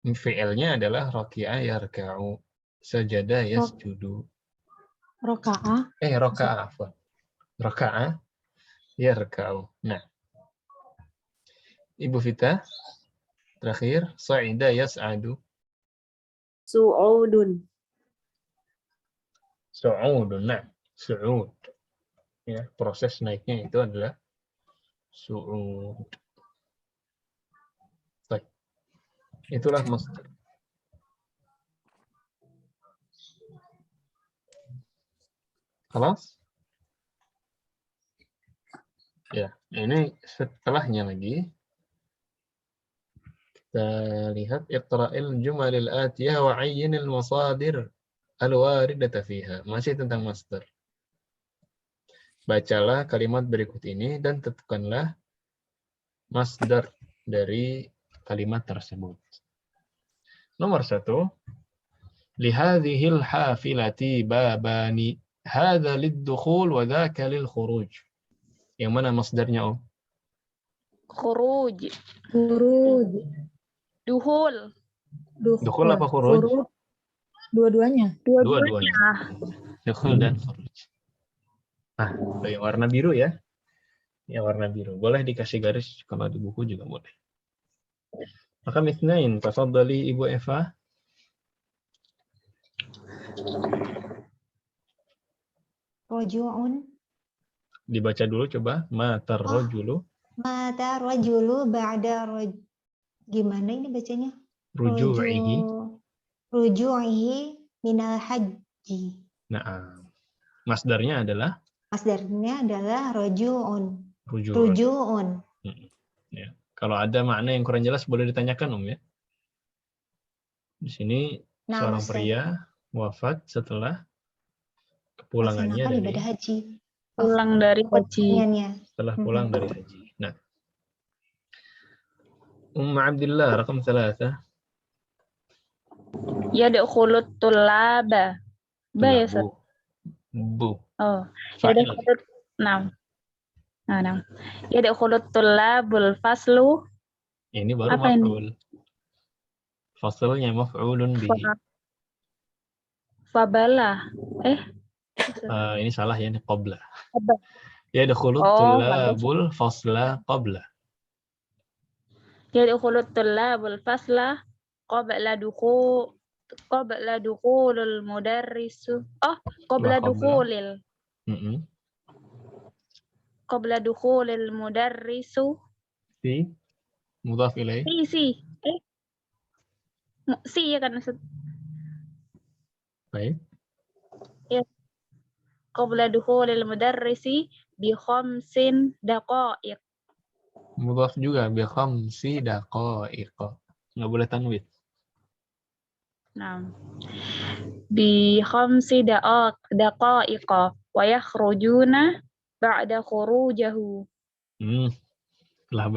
Fi'ilnya adalah raki'a yarka'u. Sajada yasjudu. Roka'ah. Raka'a, afwan. Raka'a yarka'u. Nah. Ibu Vita, terakhir, sa'ida yas'adu. Su'udun. Su'udun. Nah, su'ud. Ya, proses naiknya itu adalah su'ud. Baik. Itulah masdar. Kelas? Ya, ini setelahnya lagi. Kita lihat iqra'il jumalil atiyah wa 'ayyinil masadir al-waridata fiha. Masih tentang masdar. Bacalah kalimat berikut ini dan tentukanlah masdar dari kalimat tersebut. Nomor 1. Lihadhil hafilati babani. Hadha lid-dukhul wa dhaka lil-khuruj. Yang mana masdarnya, Om? Khuruj. Khuruj. Duhul. Dukhul apa khuruj? Dua-duanya. Dua-duanya. Dukhul dan khuruj. Nah, yang warna biru ya. Yang warna biru. Boleh dikasih garis kalau di buku juga boleh. Maka mitnain, tafadhali Ibu Eva. Roju'un. Dibaca dulu coba. Matar rojulu. Mata rajulu ba'da gimana ini bacanya? Ruju'ihi. Ruju'ihi minal haji. Nah, masdarnya adalah? Masdarnya adalah roju'un. Ruju'un. Ruju'un. Ya. Kalau ada makna yang kurang jelas boleh ditanyakan, Om ya. Di sini seorang pria wafat setelah kepulangannya dari ibadah haji. Pulang dari haji. Setelah pulang dari haji. Nah. Abdillah, rakam 3. Yadkhulut tullaba. Ba ya, Ustaz? Bu. Oh. Fa'il. Nah. Yadkhulut tullabul faslu. Ini baru apa maf'ul. Faslnya maf'ulun bihi. Fabala. Ini salah ya, ini qabla. Yadkhulut tullabul fasla qabla. Yadkhulut tullabul fasla qabla dukhulul mudarrisu. Qabla dukhulil. Qabla dukhulil mudarrisu. Si mudhaf ilaih. Si ya kan Ustaz. Baik. Ya. Qabla dukhulil mudarrisi bi khamsin daqaiq. Mudhaf juga bi khamsi daqaiq. Enggak boleh tanwin. Nah. Bi khamsi daqaiq wa yakhrujuna ba'da khurujahu. Setelah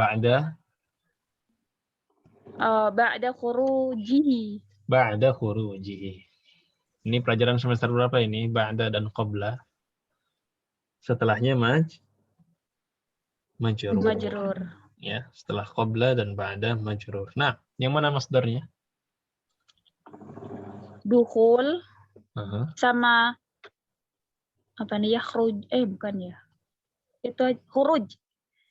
ba'da khurujihi. Ba'da khurujihi. Ini pelajaran semester berapa ini? Ba'da dan qabla. Setelahnya majrur. Ya, setelah qabla dan ba'da majrur. Nah, yang mana masdarnya? Dukhul sama apa nih, yakhruj, bukan ya. Itu khuruj.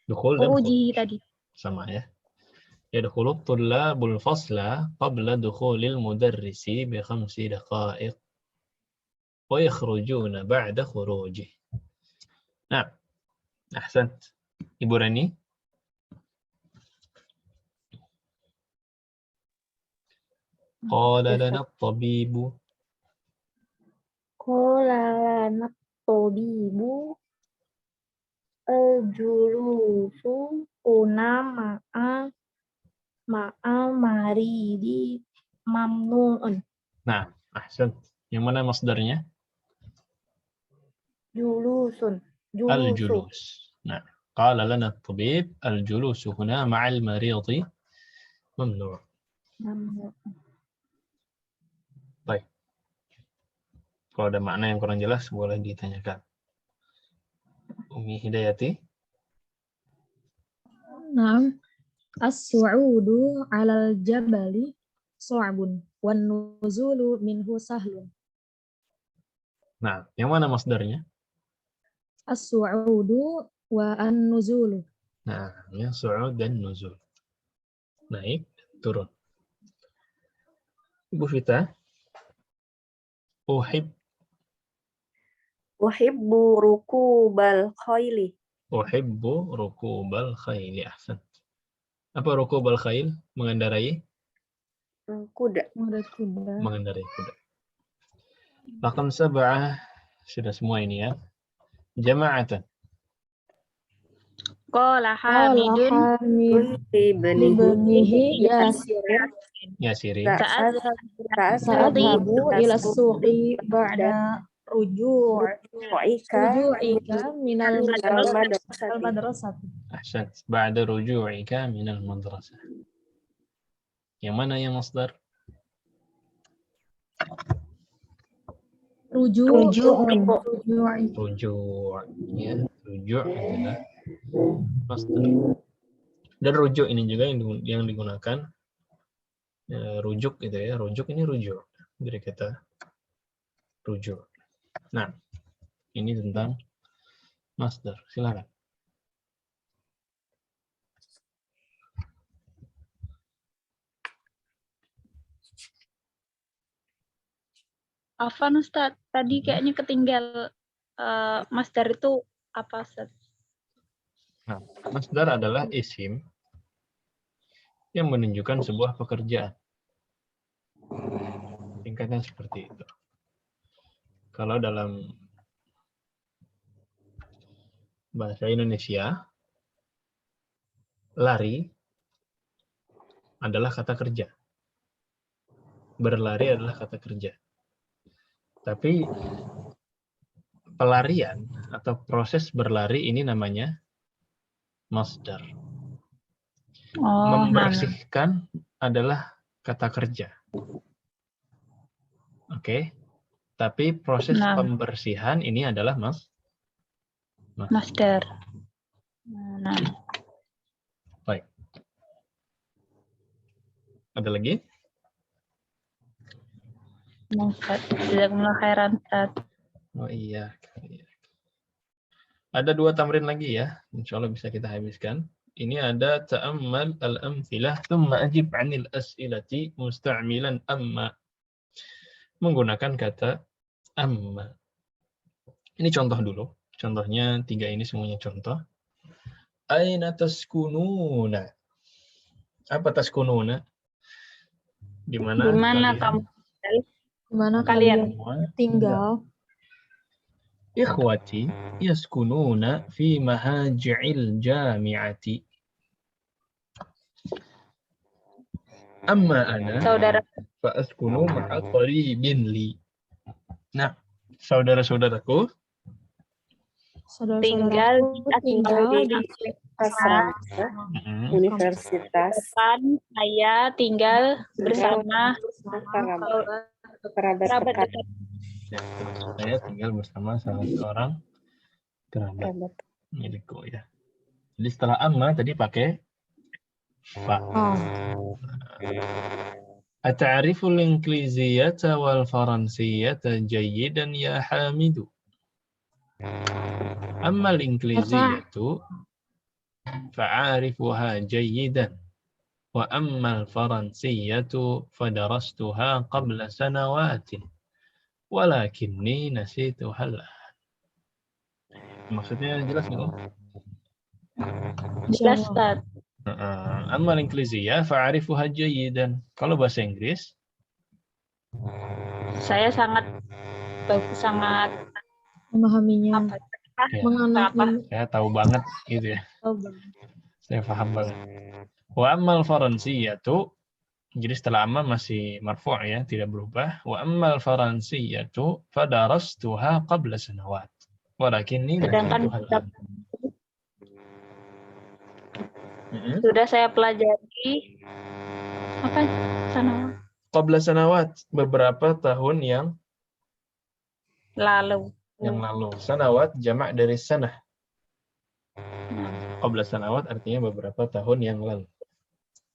Dukhul dan khurujihi tadi. Sama ya. Yadkhulu tullabul fasla qabla dukhulil mudarrisi bi khamsi daqaiq wa yakhrujuna ba'da khurujihi. Nah, ahsant. Ibu Rani, Qala lana at-tabibu. Qala lana tabibu al-julusu una ma'a maridi mamnu'un. Nah, ahsan. Yang mana masdarnya? Julusun. Julusu. Al-julus. Nah, qala lana at-tabib al-julusu huna ma'al maridi mamnu'. Mamnu'un. Baik. Kalau ada makna yang kurang jelas boleh ditanyakan. Umi Hidayati. Naam. As-su'udu 'alal jabali su'abun wan nuzulu minhu sahlun. Nah, yang mana masdarnya? As-su'udu wa an-nuzulu. Nah, ya su'ud dan nuzul. Naik, turun. Ibu Vita. Uhibbu rukubal khayli. Uhibbu rukubal khayli. Ahsan. Apa rukubal khayl? Mengendarai? Kuda. Mengendarai kuda. Raqam 7. Sudah semua ini ya. Jama'atan. Qala Hamidun libnihi Yasirin. sa'adhabu ila suqi ba'da ruju'ika minal madrasah. Ahsan. Ba'da ruju'ika minal madrasah. Yang mana yang masdar? Ruju'. Ya, ruju' adalah masdar. Dan rujuk ini juga yang digunakan rujuk gitu ya. Rujuk ini rujuk. Jadi kata rujuk. Nah, ini tentang masdar. Silakan. Afan Ustaz, tadi kayaknya ketinggal masdar itu apa Ustaz? Nah, masdar adalah isim yang menunjukkan sebuah pekerjaan. Singkatnya seperti itu. Kalau dalam bahasa Indonesia, lari adalah kata kerja. Berlari adalah kata kerja. Tapi pelarian atau proses berlari ini namanya masdar. Membersihkan adalah kata kerja. Oke. Tapi proses pembersihan ini adalah masdar. Nah. Baik. Ada lagi? Ustaz, jazakumullah khairan Ustaz. Oh iya. Ada 2 tamrin lagi ya. Insya Allah bisa kita habiskan. Ini ada ta'ammal al-amthilah thumma ajib 'anil as'ilati musta'milan amma. Menggunakan kata amma. Ini contoh dulu. Contohnya 3 ini semuanya contoh. Aina taskununa? Apa taskununa? Di mana kamu? Di mana kalian tinggal? Ikhwati yaskununa fi mahaji'il jami'ati. Amma ana Saudara fa askunu ma'a qaribin li. Nah, saudara-saudaraku tinggal di Universitas. Saya tinggal bersama Kerabat dekat. Saya tinggal bersama salah seorang kerabat milikku ya. Jadi setelah amma tadi pakai fa. Ata'riful ingliziyata wal faransiyata jayyidan ya Hamidu. Amma al-ingliziyatu fa'arifuha jayyidan. Wa amma al-faransiyatu fadarastuha qabla sanawatin. Walakinni nasituha al-an. Maksudnya jelas nggak? Jelas Ustaz. Amma al-ingliziyah fa'arifuha jayyidan. Kalau bahasa Inggris, Saya sangat Memahaminya. apa? Ya, saya tahu banget gitu ya. Saya paham banget. Wa ammal faransiyatu, jadi setelah amma masih marfu' ya, tidak berubah. Wa ammal faransiyatu fadarastuha qabla sanawat. Walakinni Sedangkan nasituha al-an. sudah saya pelajari apa sana Qabla sanawat, beberapa tahun yang lalu. Sanawat jamak dari sanah. Qabla sanawat artinya beberapa tahun yang lalu.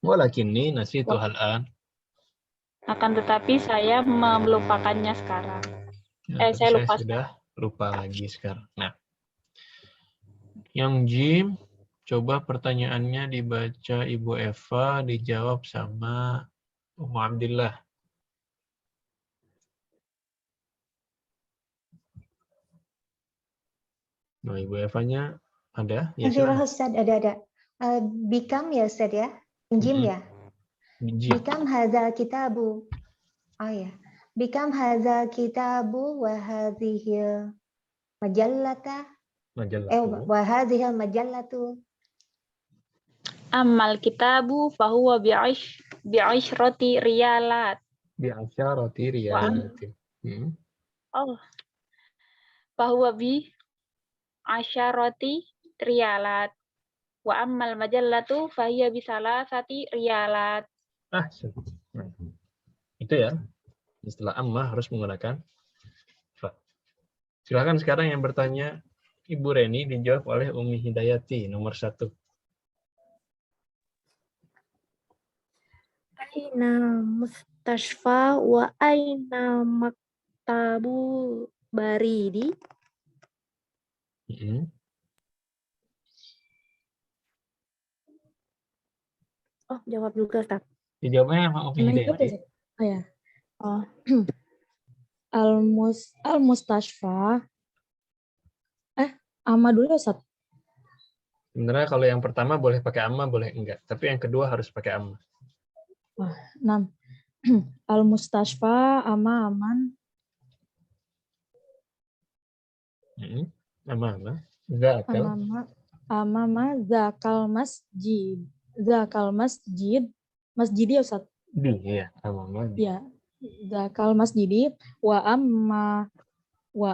Walakinni nasituha al-an. Akan tetapi saya melupakannya sekarang. Ya, Saya lupa. sudah lupa lagi sekarang. Nah, yang Jim, coba pertanyaannya dibaca Ibu Eva, dijawab sama Ummu Abdillah. Nah, Ibu Evanya ada? Ya, Ustaz, ada. Become ya Ustaz ya? Jim ya? Become hadza kitabu. Oh ya. Become hadza kitabu wa hadhihi majallata. Wa hadhihi majallatu. Amal kitabu fahuwa bi'ashrati riyalat. Bi'asyarati riyalatin. Fahuwa bi'asyarati riyalat. Wa ammal majallatu fahiya bisalasati riyalat. Itu ya. Setelah amma harus menggunakan fa. Silakan sekarang yang bertanya Ibu Reni dijawab oleh Umi Hidayati nomor 1. Aina mustashfa wa aina maktabu baridi. Oh, jawab juga, Ustaz. Dijawabnya sama Umi Hidayati. Oh ya. Al-Mustashfa. Amma dulu Ustaz. Sebenarnya kalau yang pertama boleh pakai amma, boleh enggak. Tapi yang kedua harus pakai amma. 6. Al-Mustashfa amma aman. Amma. Amama zakal masjid. Zakal masjid. Masjid ya Ustaz? Iya, amama. Ya. Zakal masjidi wa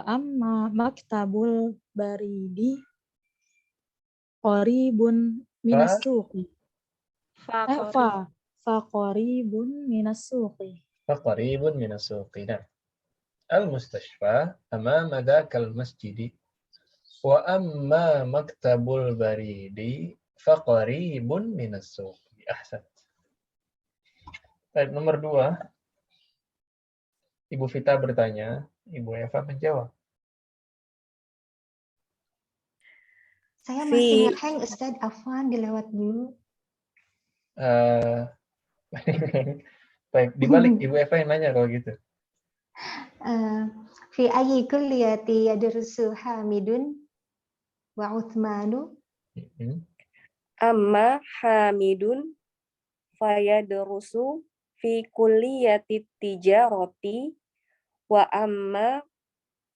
amma maktabul baridi qaribun minas suqi. Fa qaribun minas suqi. Fa qaribun minas suqi. Nah, al-mustashfa amama dzakal masjidi wa amma maktabul baridi fa qaribun minas suqi. Ahsan. Baik, nomor 2. Ibu Vita bertanya, Ibu Eva menjawab. Saya masih ngehang Ustaz, afwan dilewat dulu. Baik, dibalik Ibu Eva yang nanya kalau gitu. Fi ayyi kulliyati yadrusu Hamidun wa Utsmanu? Amma Hamidun fayadrusu fi kulliyati tijarati wa amma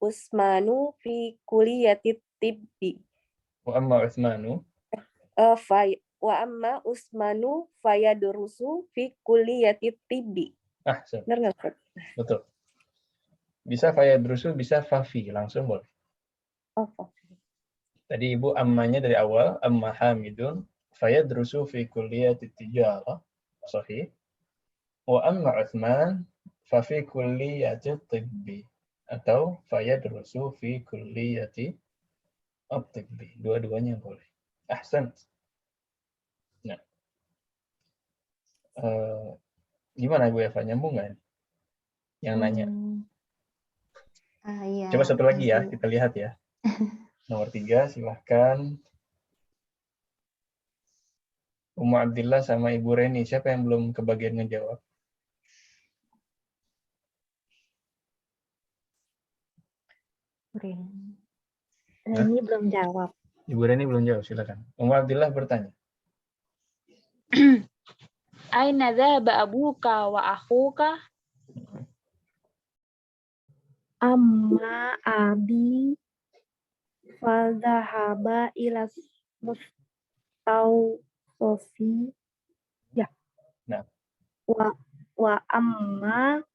Utsmanu fi kulliyati tibbi. Wa amma Utsmanu fayadrusu fi kulliyati tibbi. Benar nggak? Betul. Bisa fayadrusu, bisa fafi, langsung boleh. Fafi. Tadi Ibu ammanya dari awal, amma Hamidun fayadrusu fi kulliyati tijarah, sahih. Wa amma Utsman fa fi kulliyati tibbi atau fayadrusu fi kulliyati at-tibbi. Dua-duanya boleh. Ahsan. Nah. Gimana Ibu Eva, nyambung nggak? Yang nanya. Iya. Coba satu lagi ya, kita lihat ya. Nomor 3, silahkan. Ummu Abdillah sama Ibu Reni, siapa yang belum kebagian ngejawab? Reni belum jawab. Ibu Reni belum jawab, silakan. Ummu Abdillah bertanya. Aina dzahaba abuka wa akhuka? amma abi fadhahaba ila mustawfi ya Nah. wa amma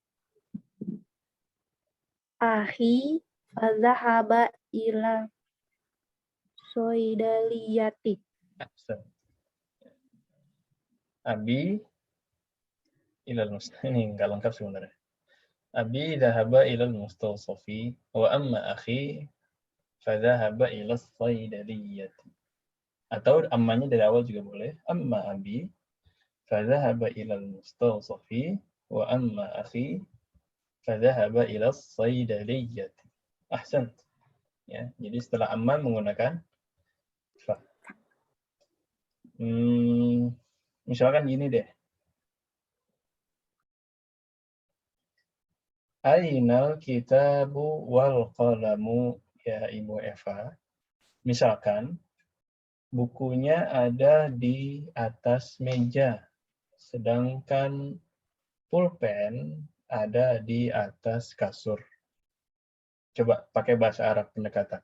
akhi fadhahaba ila soidaliyati. Abi ilal ini nggak lengkap sebenarnya. Abi dhahaba ilal mustawsafi wa amma akhi fadhahaba ila saydaliyati. Atau ammanya dari awal juga boleh. Amma abi fadhahaba ilal mustawsafi wa amma akhi fadhahaba ila saydaliyati. Ahsan. Ya, jadi setelah amma menggunakan fa. Misalkan gini deh. Ainal kitabu wal qalamu ya Ibu Eva. Misalkan bukunya ada di atas meja, sedangkan pulpen ada di atas kasur. Coba pakai bahasa Arab pendekatan.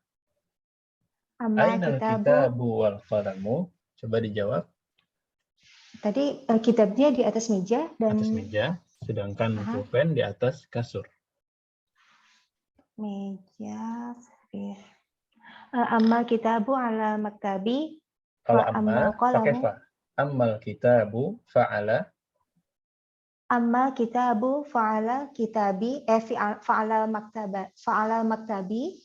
Ainal kitabu wal qalamu. Coba dijawab. Tadi kitabnya di atas meja dan atas meja, sedangkan pulpen di atas kasur. Meja. Amma kitabu ala maktabi. Kalau amma pakai fa. Ammal kitabu fa'ala. Amma kitabu fa'ala kitabi. Fa'ala maktabi.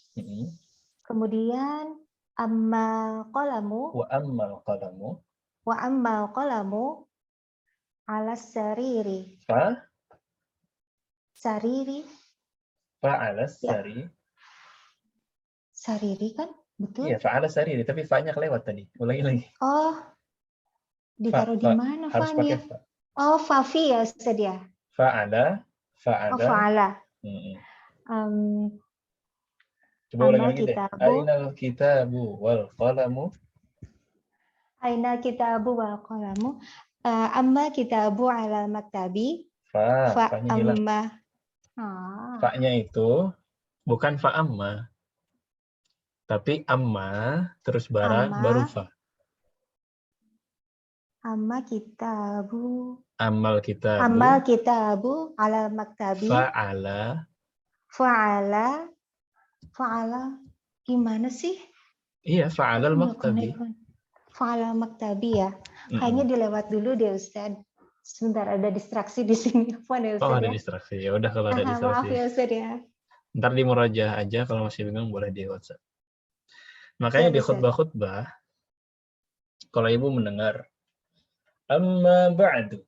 Kemudian amma qalamu. Wa ammal qalamu. Wa ammal qalamu ala sariri. Fa? Sariri. Fa'ala sariri. Sariri kan? Betul? Iya, fa'ala sariri. Tapi fa-nya kelewat tadi. Ulangi lagi. Oh, ditaruh di mana harus fa-nya? pakai fa. Oh, fafi ya Ustaz ya? Fa'ala. Oh, fa'ala. Coba ulangi lagi deh. Ainal kitabu wal qalamu. Ainal kitabu wal qalamu. Amma kitabu ala maktabi. Fa-nya hilang. Fa-nya itu bukan fa amma. Tapi amma terus baru fa. Amma kitabu. Amal kitabu. Amal kitabu ala maktabi. Fa'ala. Fa'ala. Fa'ala. Gimana sih? Iya, fa'ala al-maktabi. Fa'ala maktabi ya. Kayaknya dilewat dulu deh Ustaz. Sebentar ada distraksi di sini. Oh, ada distraksi. Ya udah kalau ada distraksi. Maaf ya Ustaz ya. Ntar di murajaah aja, kalau masih bingung boleh di WhatsApp. Makanya di khutbah-khutbah, kalau ibu mendengar amma ba'du,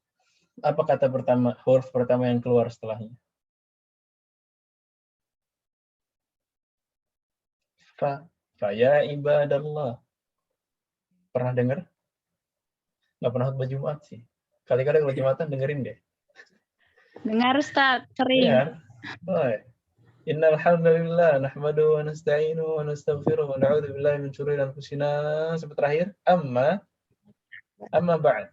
apa kata pertama, huruf pertama yang keluar setelahnya? Fa ya ibadallah. Pernah dengar? Nggak pernah khutbah Jumat sih. Kali-kali kalau Jumatan dengerin deh. Dengar Ustaz, sering. Dengar. Oh, innal hamdalillah nahmaduhu wa nasta'inuhu wa nastaghfiruh wa na'udzu billahi min syururi anfusina. Sampai terakhir, amma ba'd.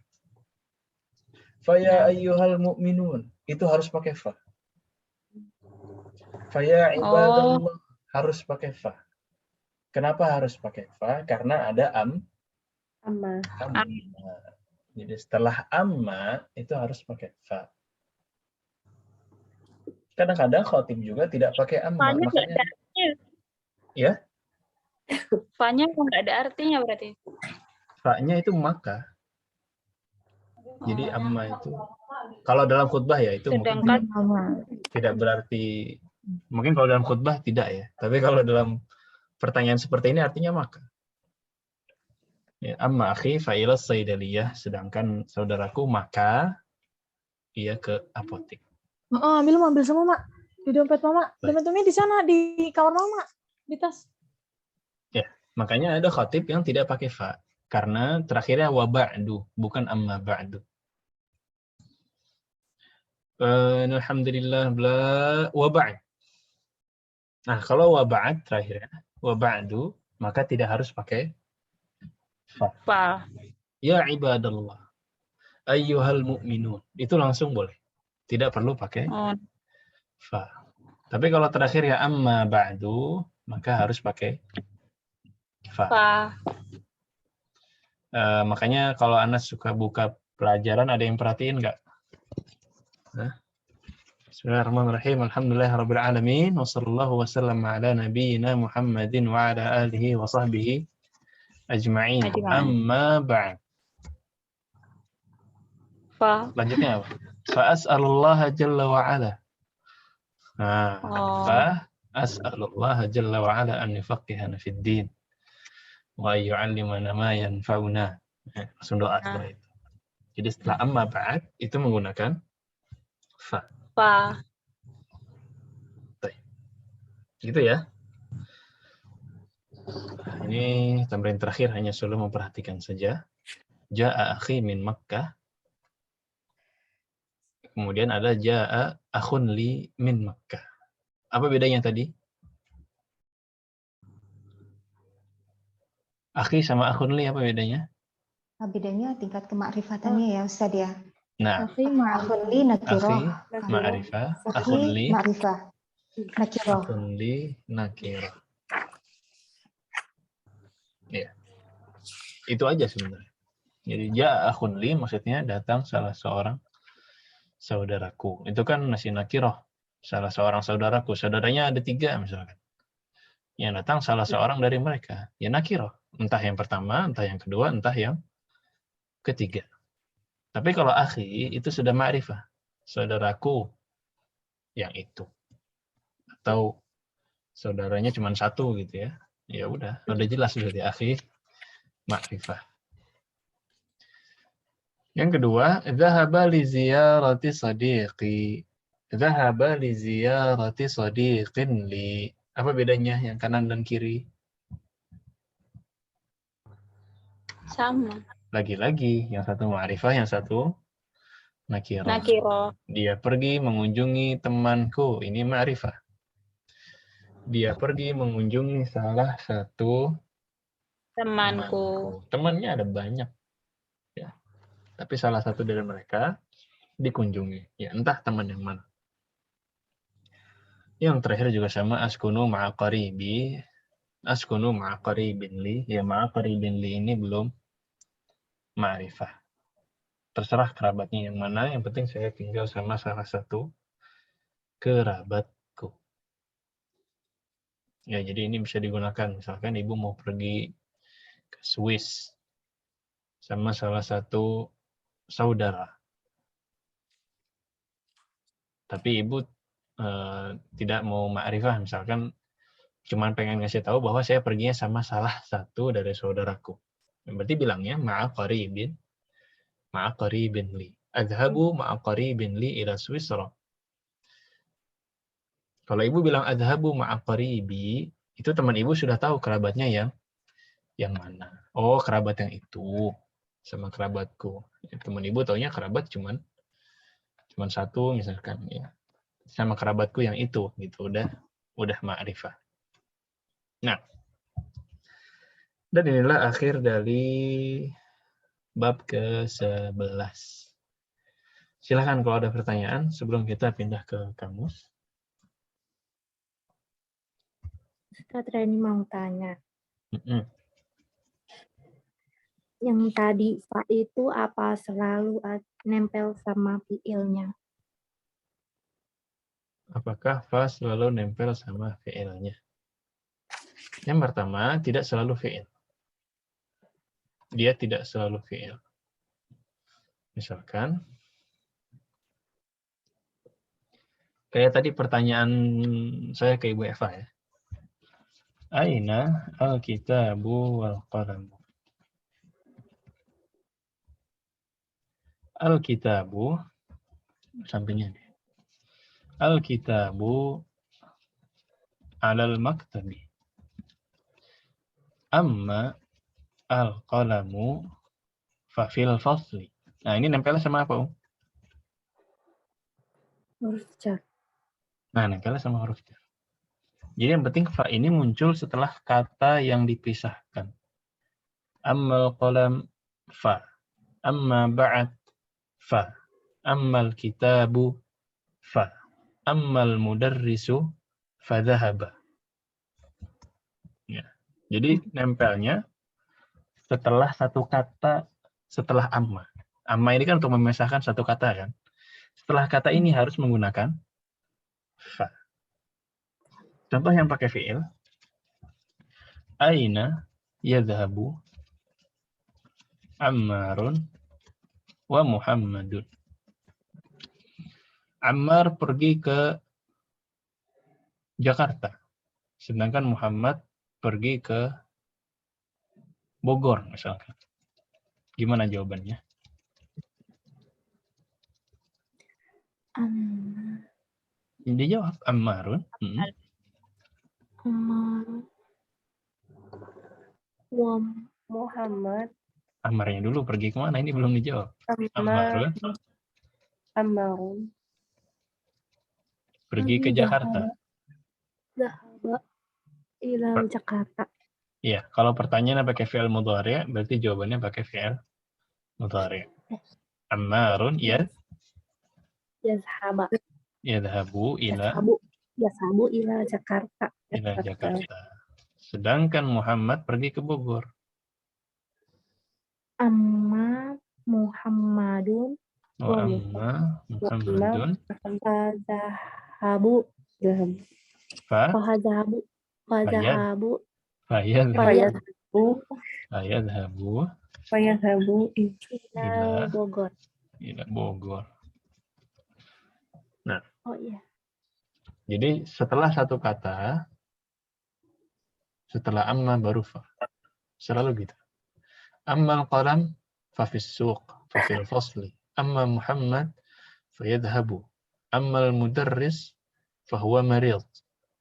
Fa ya ayyuhal mu'minun. Itu harus pakai fa. Fa ya ibadallah harus pakai fa. Kenapa harus pakai fa? Karena ada amma. Jadi setelah amma itu harus pakai fa. Kadang-kadang khatib juga tidak pakai amma. Fa-nya makanya ada artinya. Ya? Fa-nya nggak ada artinya berarti. Fa-nya itu maka. Jadi amma itu kalau dalam khutbah ya itu sedangkan mungkin tidak berarti, mungkin kalau dalam khutbah tidak ya. Tapi kalau dalam pertanyaan seperti ini artinya maka. Ya, amma akhi fa'ila saydaliyah, sedangkan saudaraku maka ia ke apotek. Ambil semua, Mak. Di dompet Mama. Dompetnya di sana, di kamar Mama. Di tas. Ya, makanya ada khatib yang tidak pakai fa. Karena terakhirnya wa ba'du, bukan amma ba'du. Alhamdulillah, wa ba'd. Nah, kalau wa ba'd terakhirnya, wa ba'du, maka tidak harus pakai fa. Ya ibadallah, ayyuhal mu'minun. Itu langsung boleh. Tidak perlu pakai fa. Tapi kalau terakhir ya amma ba'du, maka harus pakai fa. Makanya kalau Anas suka buka pelajaran, ada yang perhatiin nggak? Bismillahirrahmanirrahim. Alhamdulillahirabbil alamin wa sallallahu wasallam ala nabiyyina Muhammadin wa ala alihi wa sahbihi ajma'in. Amma ba'd. Lanjutnya apa? Fa as'alullaha jalla wa ala. Fa as'alullaha jalla wa ala an yufaqqihana fid din wa yu'allimana ma yanfa'una. Langsung doa setelah itu. Jadi setelah amma ba'd itu menggunakan fa. Gitu ya. Ini tamrin terakhir, hanya suruh memperhatikan saja. Ja'a akhi min Makkah. Kemudian ada ja'a akhun li min Makkah. Apa bedanya tadi? Akhi sama akhun li apa bedanya? Bedanya tingkat kemakrifatannya ya Ustaz ya. Nah, akhun li nakiroh. Ma'rifah, akhun li ma'rifah. Nakiroh. akhun li nakiroh. Ya. Itu aja sebenarnya. Jadi ja'a akhun li maksudnya datang salah seorang saudaraku. Itu kan masih nakiroh. Salah seorang saudaraku. Saudaranya ada 3 misalkan. Yang datang salah seorang dari mereka. Ya nakiroh. Entah yang pertama, entah yang kedua, entah yang ketiga. Tapi kalau akhi itu sudah ma'rifah. Saudaraku yang itu. Atau saudaranya cuma 1 gitu ya. Ya udah jelas berarti akhi ma'rifah. Yang kedua, dhahaba li ziyarati sadiqi. Dhahaba li ziyarati sadiqin li. Apa bedanya yang kanan dan kiri? Sama. Lagi-lagi, yang satu ma'rifah, yang satu nakirah. Dia pergi mengunjungi temanku, ini ma'rifah. Dia pergi mengunjungi salah satu temanku. Temannya ada banyak. Ya. Tapi salah satu dari mereka dikunjungi. Ya, entah teman yang mana. Yang terakhir juga sama, askunu ma'a qaribi. Askunu ma'a qaribin li. Ya, ma'a qaribin li ini belum ma'rifah. Terserah kerabatnya yang mana, yang penting saya tinggal sama salah satu kerabatku. Ya, jadi ini bisa digunakan. Misalkan ibu mau pergi ke Swiss sama salah satu saudara. Tapi ibu tidak mau ma'rifah, misalkan cuman pengen ngasih tahu bahwa saya perginya sama salah satu dari saudaraku. Berarti bilangnya ma'a qaribin li. Adhabu ma'a qaribin li ila Swisra. Kalau ibu bilang adhabu ma'a qaribi, itu teman ibu sudah tahu kerabatnya yang mana. Oh, kerabat yang itu sama kerabatku. Teman ibu taunya kerabat cuman 1 misalkan ya. Sama kerabatku yang itu gitu, udah ma'rifah. Nah, dan inilah akhir dari bab ke-11. Silahkan kalau ada pertanyaan sebelum kita pindah ke kamus. Ustaz Reni mau tanya. Yang tadi fa itu apa selalu nempel sama fiilnya? Apakah fa selalu nempel sama fiilnya? Yang pertama, tidak selalu fiil. Dia tidak selalu fiil. Misalkan, kayak tadi pertanyaan saya ke Ibu Eva ya. Aina al-kitabu wal qalamu. Al-kitabu, sampingnya deh. Al-kitabu alal maktabi. Amma al-qalamu fafil fasli. Nah, ini nempelnya sama apa, Huruf jar. Nah, nempelnya sama huruf jar. Jadi yang penting fa ini muncul setelah kata yang dipisahkan. Ammal qalam fa. Amma ba'd fa. Ammal kitabu fa. Ammal mudarrisu fadhahaba. Ya. Jadi nempelnya setelah satu kata, setelah amma. Amma ini kan untuk memisahkan satu kata kan. Setelah kata ini harus menggunakan fa. Contoh yang pakai fi'il. Aina yadhabu Ammarun wa Muhammadun. Ammar pergi ke Jakarta. Sedangkan Muhammad pergi ke Bogor misalkan. Gimana jawabannya? Dijawab Ammarun. Muhammad. Ammarnya dulu pergi kemana? Ini belum dijawab. Ammarun pergi ke Jakarta. Dhahaba ila Jakarta. Iya, kalau pertanyaan pakai fi'il mudhari', berarti jawabannya pakai fi'il mudhari'. Ammarun yadhabu ila Jakarta. ila Jakarta. Sedangkan Muhammad pergi ke Bogor. Amma Muhammadun Wa amma Muhammadun fadhahabu fayadhabu ila Bogor. ila Bogor. Nah, Oh iya. jadi setelah satu kata, setelah amma baru fa. Selalu gitu. Amma al-qalam fa fis suq, fa fil fasli. Amma Muhammad fa yadhhabu. Amma al-mudarris fa huwa marid.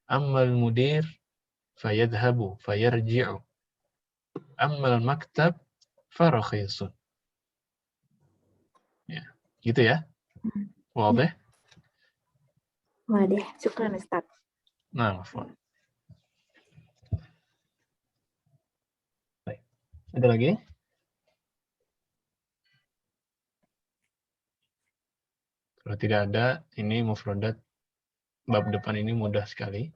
Amma al-mudir fa yadhhabu fa yarji'u. Amma al-maktab fa rakhisun. Ya, gitu ya. Wadah? Wadah, syukran Ustaz. Nah, afwan. Baik. Ada lagi? Kalau tidak ada, ini mufradat bab depan ini mudah sekali.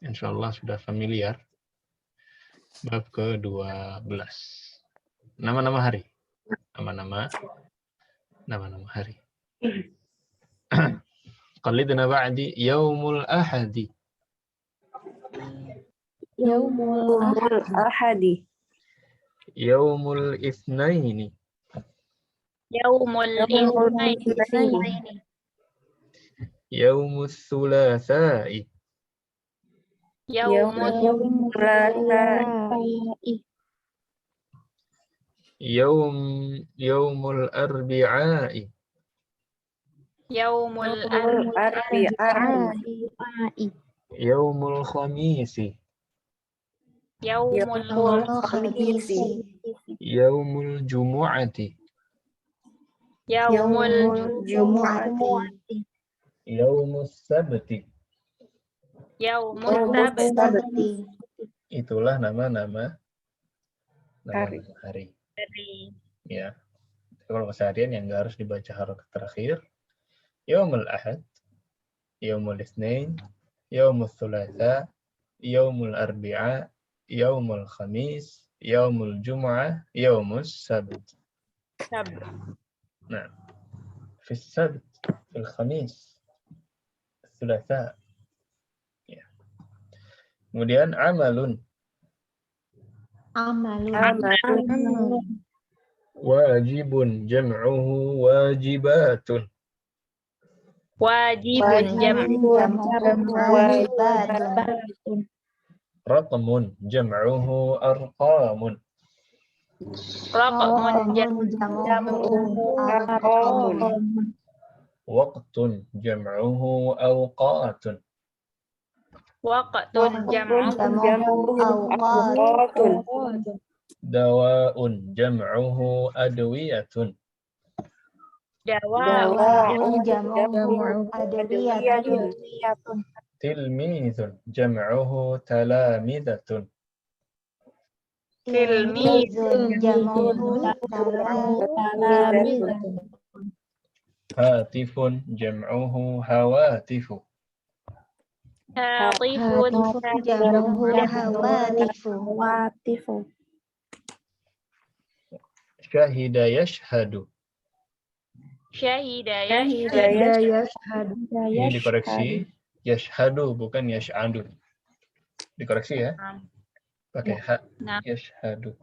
Insya Allah sudah familiar. Bab ke-12. Nama-nama hari. Nama-nama hari. Qalidna ba'di yaumul ahadi. Yaumul Ahadi. Yaumul itsnaini. Yaumul itsnaini. Yaumul tsulatsa'i. Yaumul Yaumul arbi'a'i. Yaumul arbi'a'i. Yaumul khamisi. Yaumul khamisi. Yaumul jumu'ati. Yaumul jumu'ati. Yaumus sabti. Yaumul sabti. Itulah nama-nama hari. Ya. Kalau keseharian yang nggak harus dibaca harokat terakhir. Yaumul ahad, yaumul itsnain, yaumul tsulatsa, yaumul arbi'a, yaumul khamis, yaumul jumu'ah, yaumus sabt. Nah, fi sabt, fil khamis, tsulatsa. Ya. Kemudian amalun. Wajibun jam'uhu wajibatun. Wajibun wajibatun. Raqmun jam'uhu arqamun. Raqmun Waqtun jam'uhu awqatun. Waqtun awqatun. Dawa'un jam'uhu adwiyatun. Dawa'un jam'uhu adwiyatun. Tilmizun jam'uhu talamidatun. Tilmizun jam'uhu talamidatun. Hatifun jam'uhu hawatifu. Hatifun. Hatifun jamuhu hawatifu. Watifu. Syahida yashhadu. Syahida Hidayah. Yashhadu. Ini dikoreksi. Yashhadu, bukan yash'adu. Dikoreksi ya. Pakai ha. Nah. Yashhadu.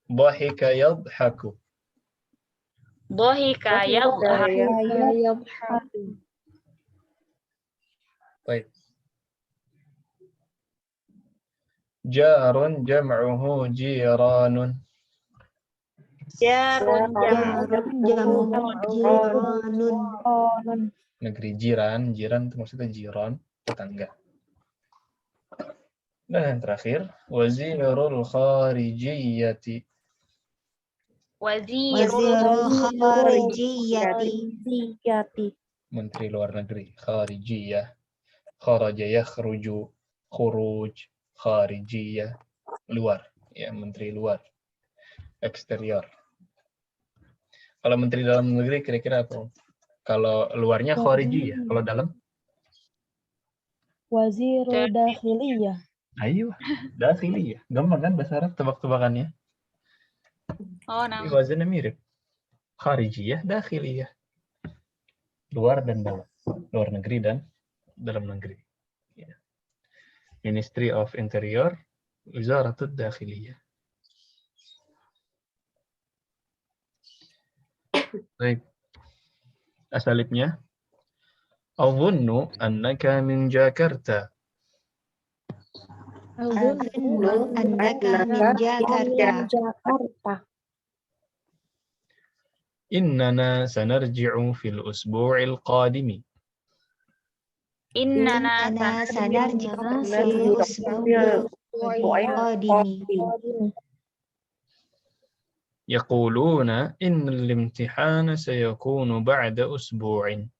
Dhahika yadhaku. Dhahika yadhaku. Baik. Jarun jam'uhu jiranun. Jarun Jamuhu jiranun. Negeri jiran itu maksudnya jiran, tetangga. Dan yang terakhir, wazirul kharijiyyati. Wazirul kharijiyyati. Menteri luar negeri, kharijiyah. Kharaja yakhruju, khuruj, kharijiyah, luar, ya, menteri luar, eksterior. Kalau menteri dalam negeri kira-kira apa? Kalau luarnya kharijiyah, kalau dalam? Wazirul dakhiliyah. Ayo, dakhiliyah. Gampang kan bahasa Arab tebak-tebakannya? Oh, nah. Wazannya mirip. Kharijiyah, dakhiliyah. Luar dan dalam. Luar negeri dan dalam negeri. Ya. Ministry of Interior, Wizaratud Dakhiliyah. Baik. Asalibnya. Adhunnu annaka min Jakarta. Adhunnu annaka min Jakarta. Innana sanarji'u fil usbu'il qadimi. Innana sanarji'u fil usbu'il qadimi. Yaquluna innal imtihana sayakunu ba'da usbu'in.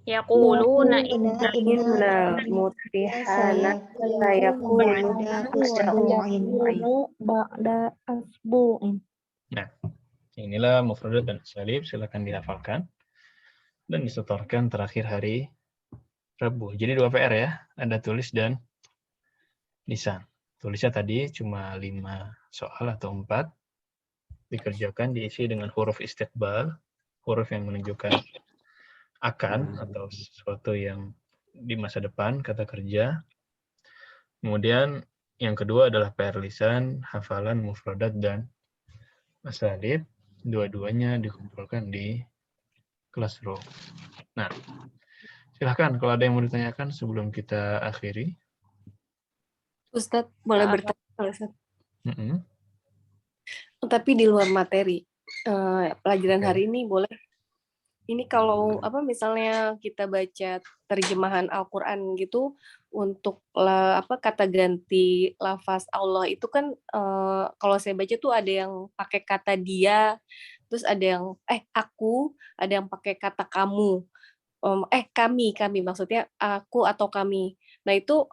yaquluna Inna mutihana sayakunu ba'da asbu'in. Nah, inilah mufradat dan asalib, silakan dihafalkan dan disetorkan terakhir hari Rabu. Jadi 2 PR ya, ada tulis dan lisan. Tulisnya tadi cuma 5 soal atau 4. Dikerjakan, diisi dengan huruf istiqbal, huruf yang menunjukkan akan atau sesuatu yang di masa depan, kata kerja. Kemudian yang kedua adalah PR lisan, hafalan mufradat dan asalib. Dua-duanya dikumpulkan di Classroom. Nah, silahkan kalau ada yang mau ditanyakan sebelum kita akhiri. Ustadz, boleh bertanya, Ustadz? Tapi di luar materi, pelajaran hari ini boleh. Ini kalau misalnya kita baca terjemahan Al-Quran gitu, untuk kata ganti lafaz Allah itu kan, kalau saya baca tuh ada yang pakai kata dia, terus ada yang aku, ada yang pakai kata kamu, kami maksudnya aku atau kami. Nah itu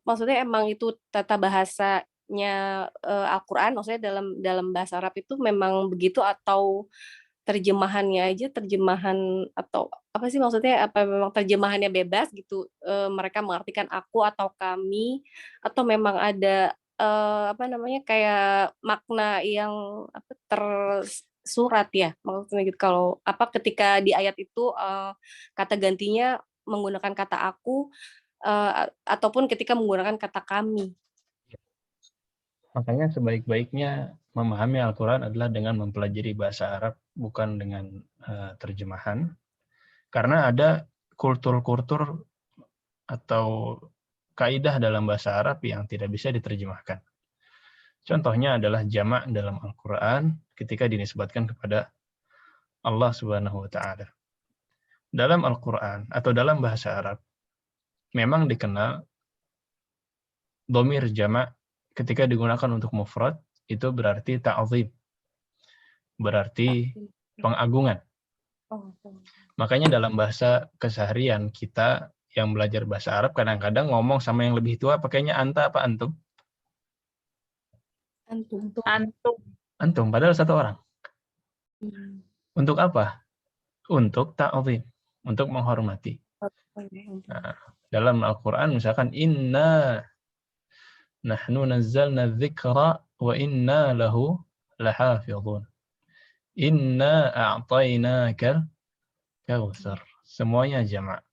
maksudnya emang itu tata bahasanya Al-Quran, maksudnya dalam bahasa Arab itu memang begitu, atau terjemahannya aja, terjemahan atau apa sih maksudnya, apa memang terjemahannya bebas gitu, mereka mengartikan aku atau kami, atau memang ada kayak makna yang tersurat ya, maksudnya gitu. Kalau ketika di ayat itu kata gantinya menggunakan kata aku, ataupun ketika menggunakan kata kami. Makanya sebaik-baiknya memahami Al-Quran adalah dengan mempelajari bahasa Arab, bukan dengan terjemahan. Karena ada kultur-kultur atau kaidah dalam bahasa Arab yang tidak bisa diterjemahkan. Contohnya adalah jamak dalam Al-Quran ketika dinisbatkan kepada Allah Subhanahu wa Ta'ala. Dalam Al-Quran atau dalam bahasa Arab, memang dikenal dhamir jamak ketika digunakan untuk mufrad itu berarti ta'zim, berarti pengagungan. Makanya dalam bahasa keseharian kita yang belajar bahasa Arab kadang-kadang ngomong sama yang lebih tua pakainya anta apa antum? Antum, padahal satu orang. Untuk apa? Untuk ta'zim, untuk menghormati. Nah, dalam Al-Quran misalkan inna nahnu nazzalna dzikra wa inna lahu lahafidhun. Inna a'tainakal kautsar. Semuanya jamak.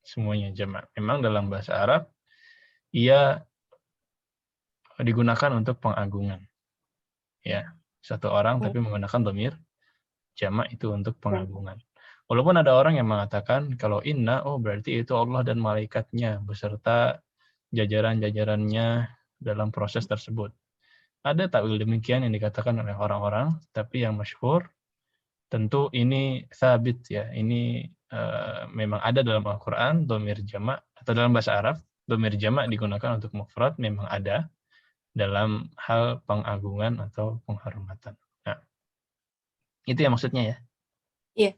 Semuanya jamak. Memang dalam bahasa Arab ia digunakan untuk pengagungan. Ya, satu orang tapi menggunakan dhamir jamak itu untuk pengagungan. Walaupun ada orang yang mengatakan kalau inna, oh berarti itu Allah dan malaikatnya beserta jajaran-jajarannya dalam proses tersebut. Ada takwil demikian yang dikatakan oleh orang-orang, tapi yang masyhur tentu ini sabit ya. Ini memang ada dalam Al-Quran, dhamir jamak, atau dalam bahasa Arab, dhamir jamak digunakan untuk mufrad memang ada dalam hal pengagungan atau penghormatan. Nah, itu ya maksudnya ya. Iya.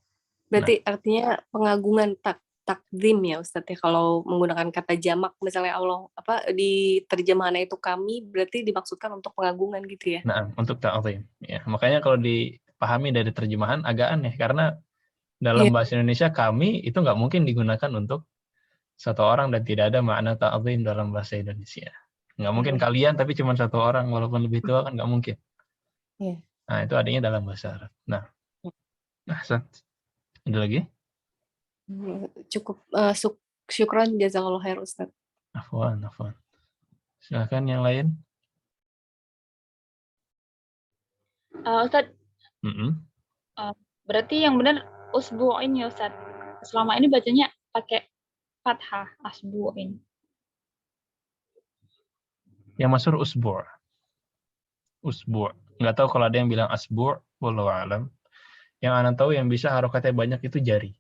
Berarti artinya pengagungan takdim ya Ustadz ya, kalau menggunakan kata jamak misalnya Allah di terjemahannya itu kami, berarti dimaksudkan untuk pengagungan gitu ya. Nah, untuk ta'zim ya. Makanya kalau dipahami dari terjemahan agak aneh karena dalam bahasa Indonesia kami itu nggak mungkin digunakan untuk satu orang dan tidak ada makna ta'zim dalam bahasa Indonesia. Nggak mungkin kalian tapi cuma satu orang walaupun lebih tua kan nggak mungkin. Nah, itu adanya dalam bahasa Arab. Nah, ada lagi? Cukup syukran jazakallahu khair Ustaz. Afwan. Silakan yang lain. Ustaz, berarti yang benar usbu'in ya Ustaz. Selama ini bacanya pakai fathah, asbu'in. Yang masyhur usbu'. Nggak tahu kalau ada yang bilang asbu', wallahu a'lam. Yang ana tahu yang bisa harokatnya banyak itu jari.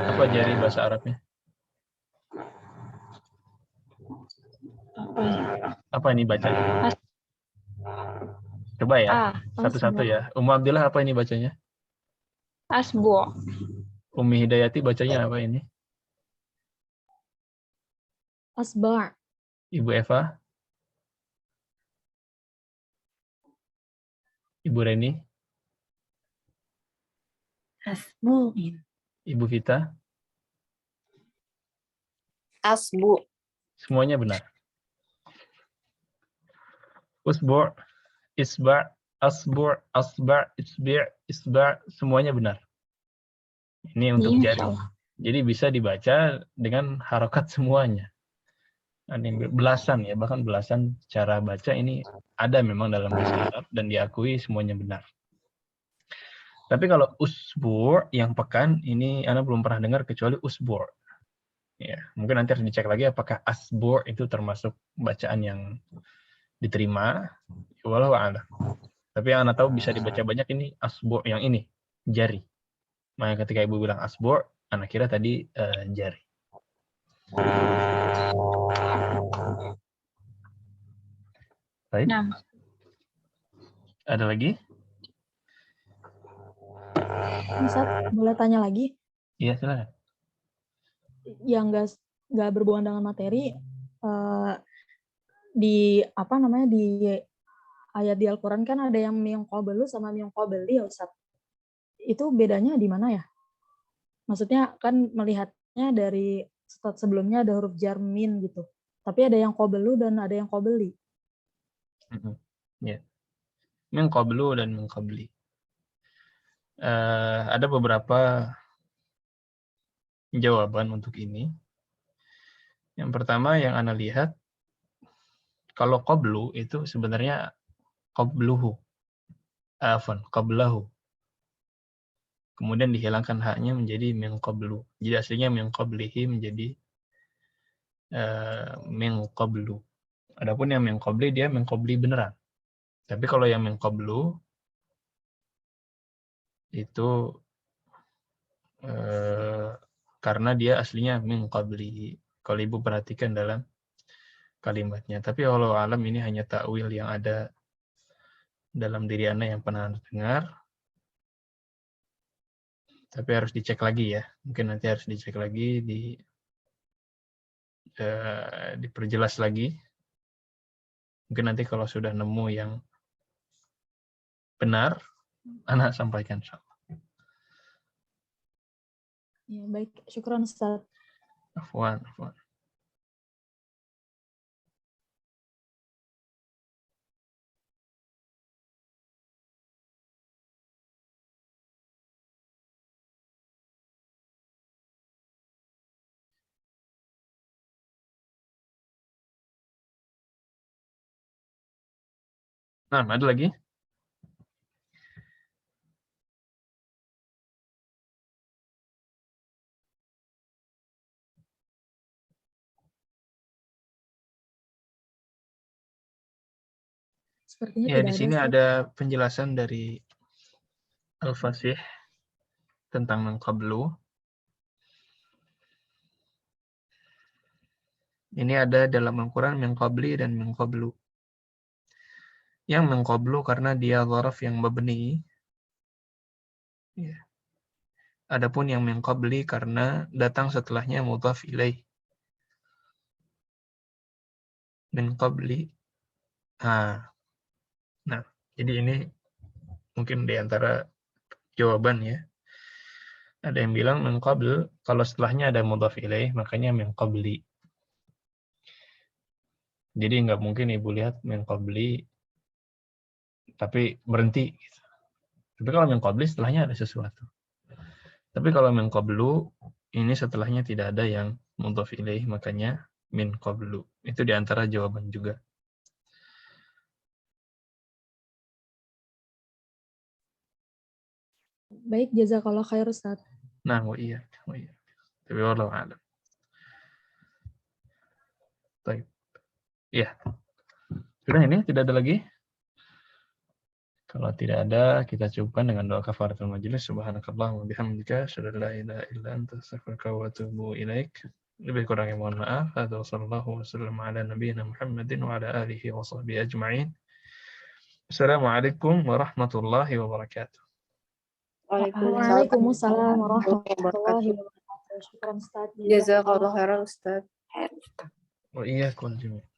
Apa jari bahasa Arabnya? Apa ini bacanya? Coba ya, satu-satu ya. Ummu Abdillah apa ini bacanya? Asbu'. Umi Hidayati bacanya apa ini? Asba'. Ibu Eva? Ibu Reni? Asbu'in. Ibu Vita? Asbu'. Semuanya benar. Usbu', isba', asbu', asba', isba', semuanya benar. Ini untuk jari. Jadi bisa dibaca dengan harokat semuanya. Ada belasan ya, bahkan belasan cara baca ini ada memang dalam bahasa Arab dan diakui semuanya benar. Tapi kalau usbu' yang pekan ini Anda belum pernah dengar kecuali usbu'. Ya, mungkin nanti harus dicek lagi apakah asbu' itu termasuk bacaan yang diterima. Wallahu a'lam. Tapi yang Anda tahu bisa dibaca banyak ini asbu' yang ini, jari. Makanya ketika Ibu bilang asbu', Anda kira tadi jari. Baik. Ada lagi? Ustaz, boleh tanya lagi? Iya, silakan. Yang nggak berhubungan dengan materi, di ayat di Al-Quran kan ada yang min qablu sama min qabli ya Ustaz. Itu bedanya di mana ya? Maksudnya kan melihatnya dari sebelumnya ada huruf jar min gitu. Tapi ada yang qablu dan ada yang qabli. Ya. Min qablu dan min qabli. Ada beberapa jawaban untuk ini. Yang pertama yang Anda lihat, kalau qablu itu sebenarnya qabluhu. Qablahu. Kemudian dihilangkan haknya menjadi min qablu. Jadi aslinya min qablihi menjadi min qablu. Adapun yang min qabli dia min qabli beneran. Tapi kalau yang min qablu itu karena dia aslinya min qabli. Kalau Ibu perhatikan dalam kalimatnya. Tapi wallahu alam ini hanya takwil yang ada dalam diri Anda yang pernah dengar. Tapi harus dicek lagi ya. Mungkin nanti harus dicek lagi, diperjelas lagi. Mungkin nanti kalau sudah nemu yang benar, Anda sampaikan. Ya, baik. Syukran Ustaz. Afwan. Nah, ada lagi? Sepertinya Ya, tidak di ada. sini Ustaz. ada penjelasan dari Al-Fasih tentang min qablu. Ini ada dalam Al-Quran min qabli dan min qablu. Yang min qablu karena dia dzaraf yang mabni. Ya. Adapun yang min qabli karena datang setelahnya mudhaf ilaih. Min qabli. Nah, jadi ini mungkin di antara jawaban ya. Ada yang bilang min qabl, kalau setelahnya ada mudhaf ilaih, makanya min qabli. Jadi nggak mungkin ibu lihat min qabli, tapi berhenti. Gitu. Tapi kalau min qabli setelahnya ada sesuatu. Tapi kalau min qablu, ini setelahnya tidak ada yang mudhaf ilaih, makanya min qablu. Itu di antara jawaban juga. Baik, jazakallah khair Ustaz. Nah, iya. Tapi wallahu a'lam. Baik. Ya. Sudah ini tidak ada lagi? Kalau tidak ada, kita cukupkan dengan doa kafaratul majelis. Subhanakallahumma bihamdika, asyhadu an la ilaha illa anta, astaghfiruka wa atubu ilaik. Lebih kurangnya mohon maaf. Sallallahu wasallam ala nabiyyina Muhammadin wa ala alihi wa sahbihi ajma'in. Assalamualaikum warahmatullahi wabarakatuh. Waalaikumsalam warahmatullahi wabarakatuh. Syukran Ustaz. Jazakallah khairan Ustaz. Wa iyyakum jami'an.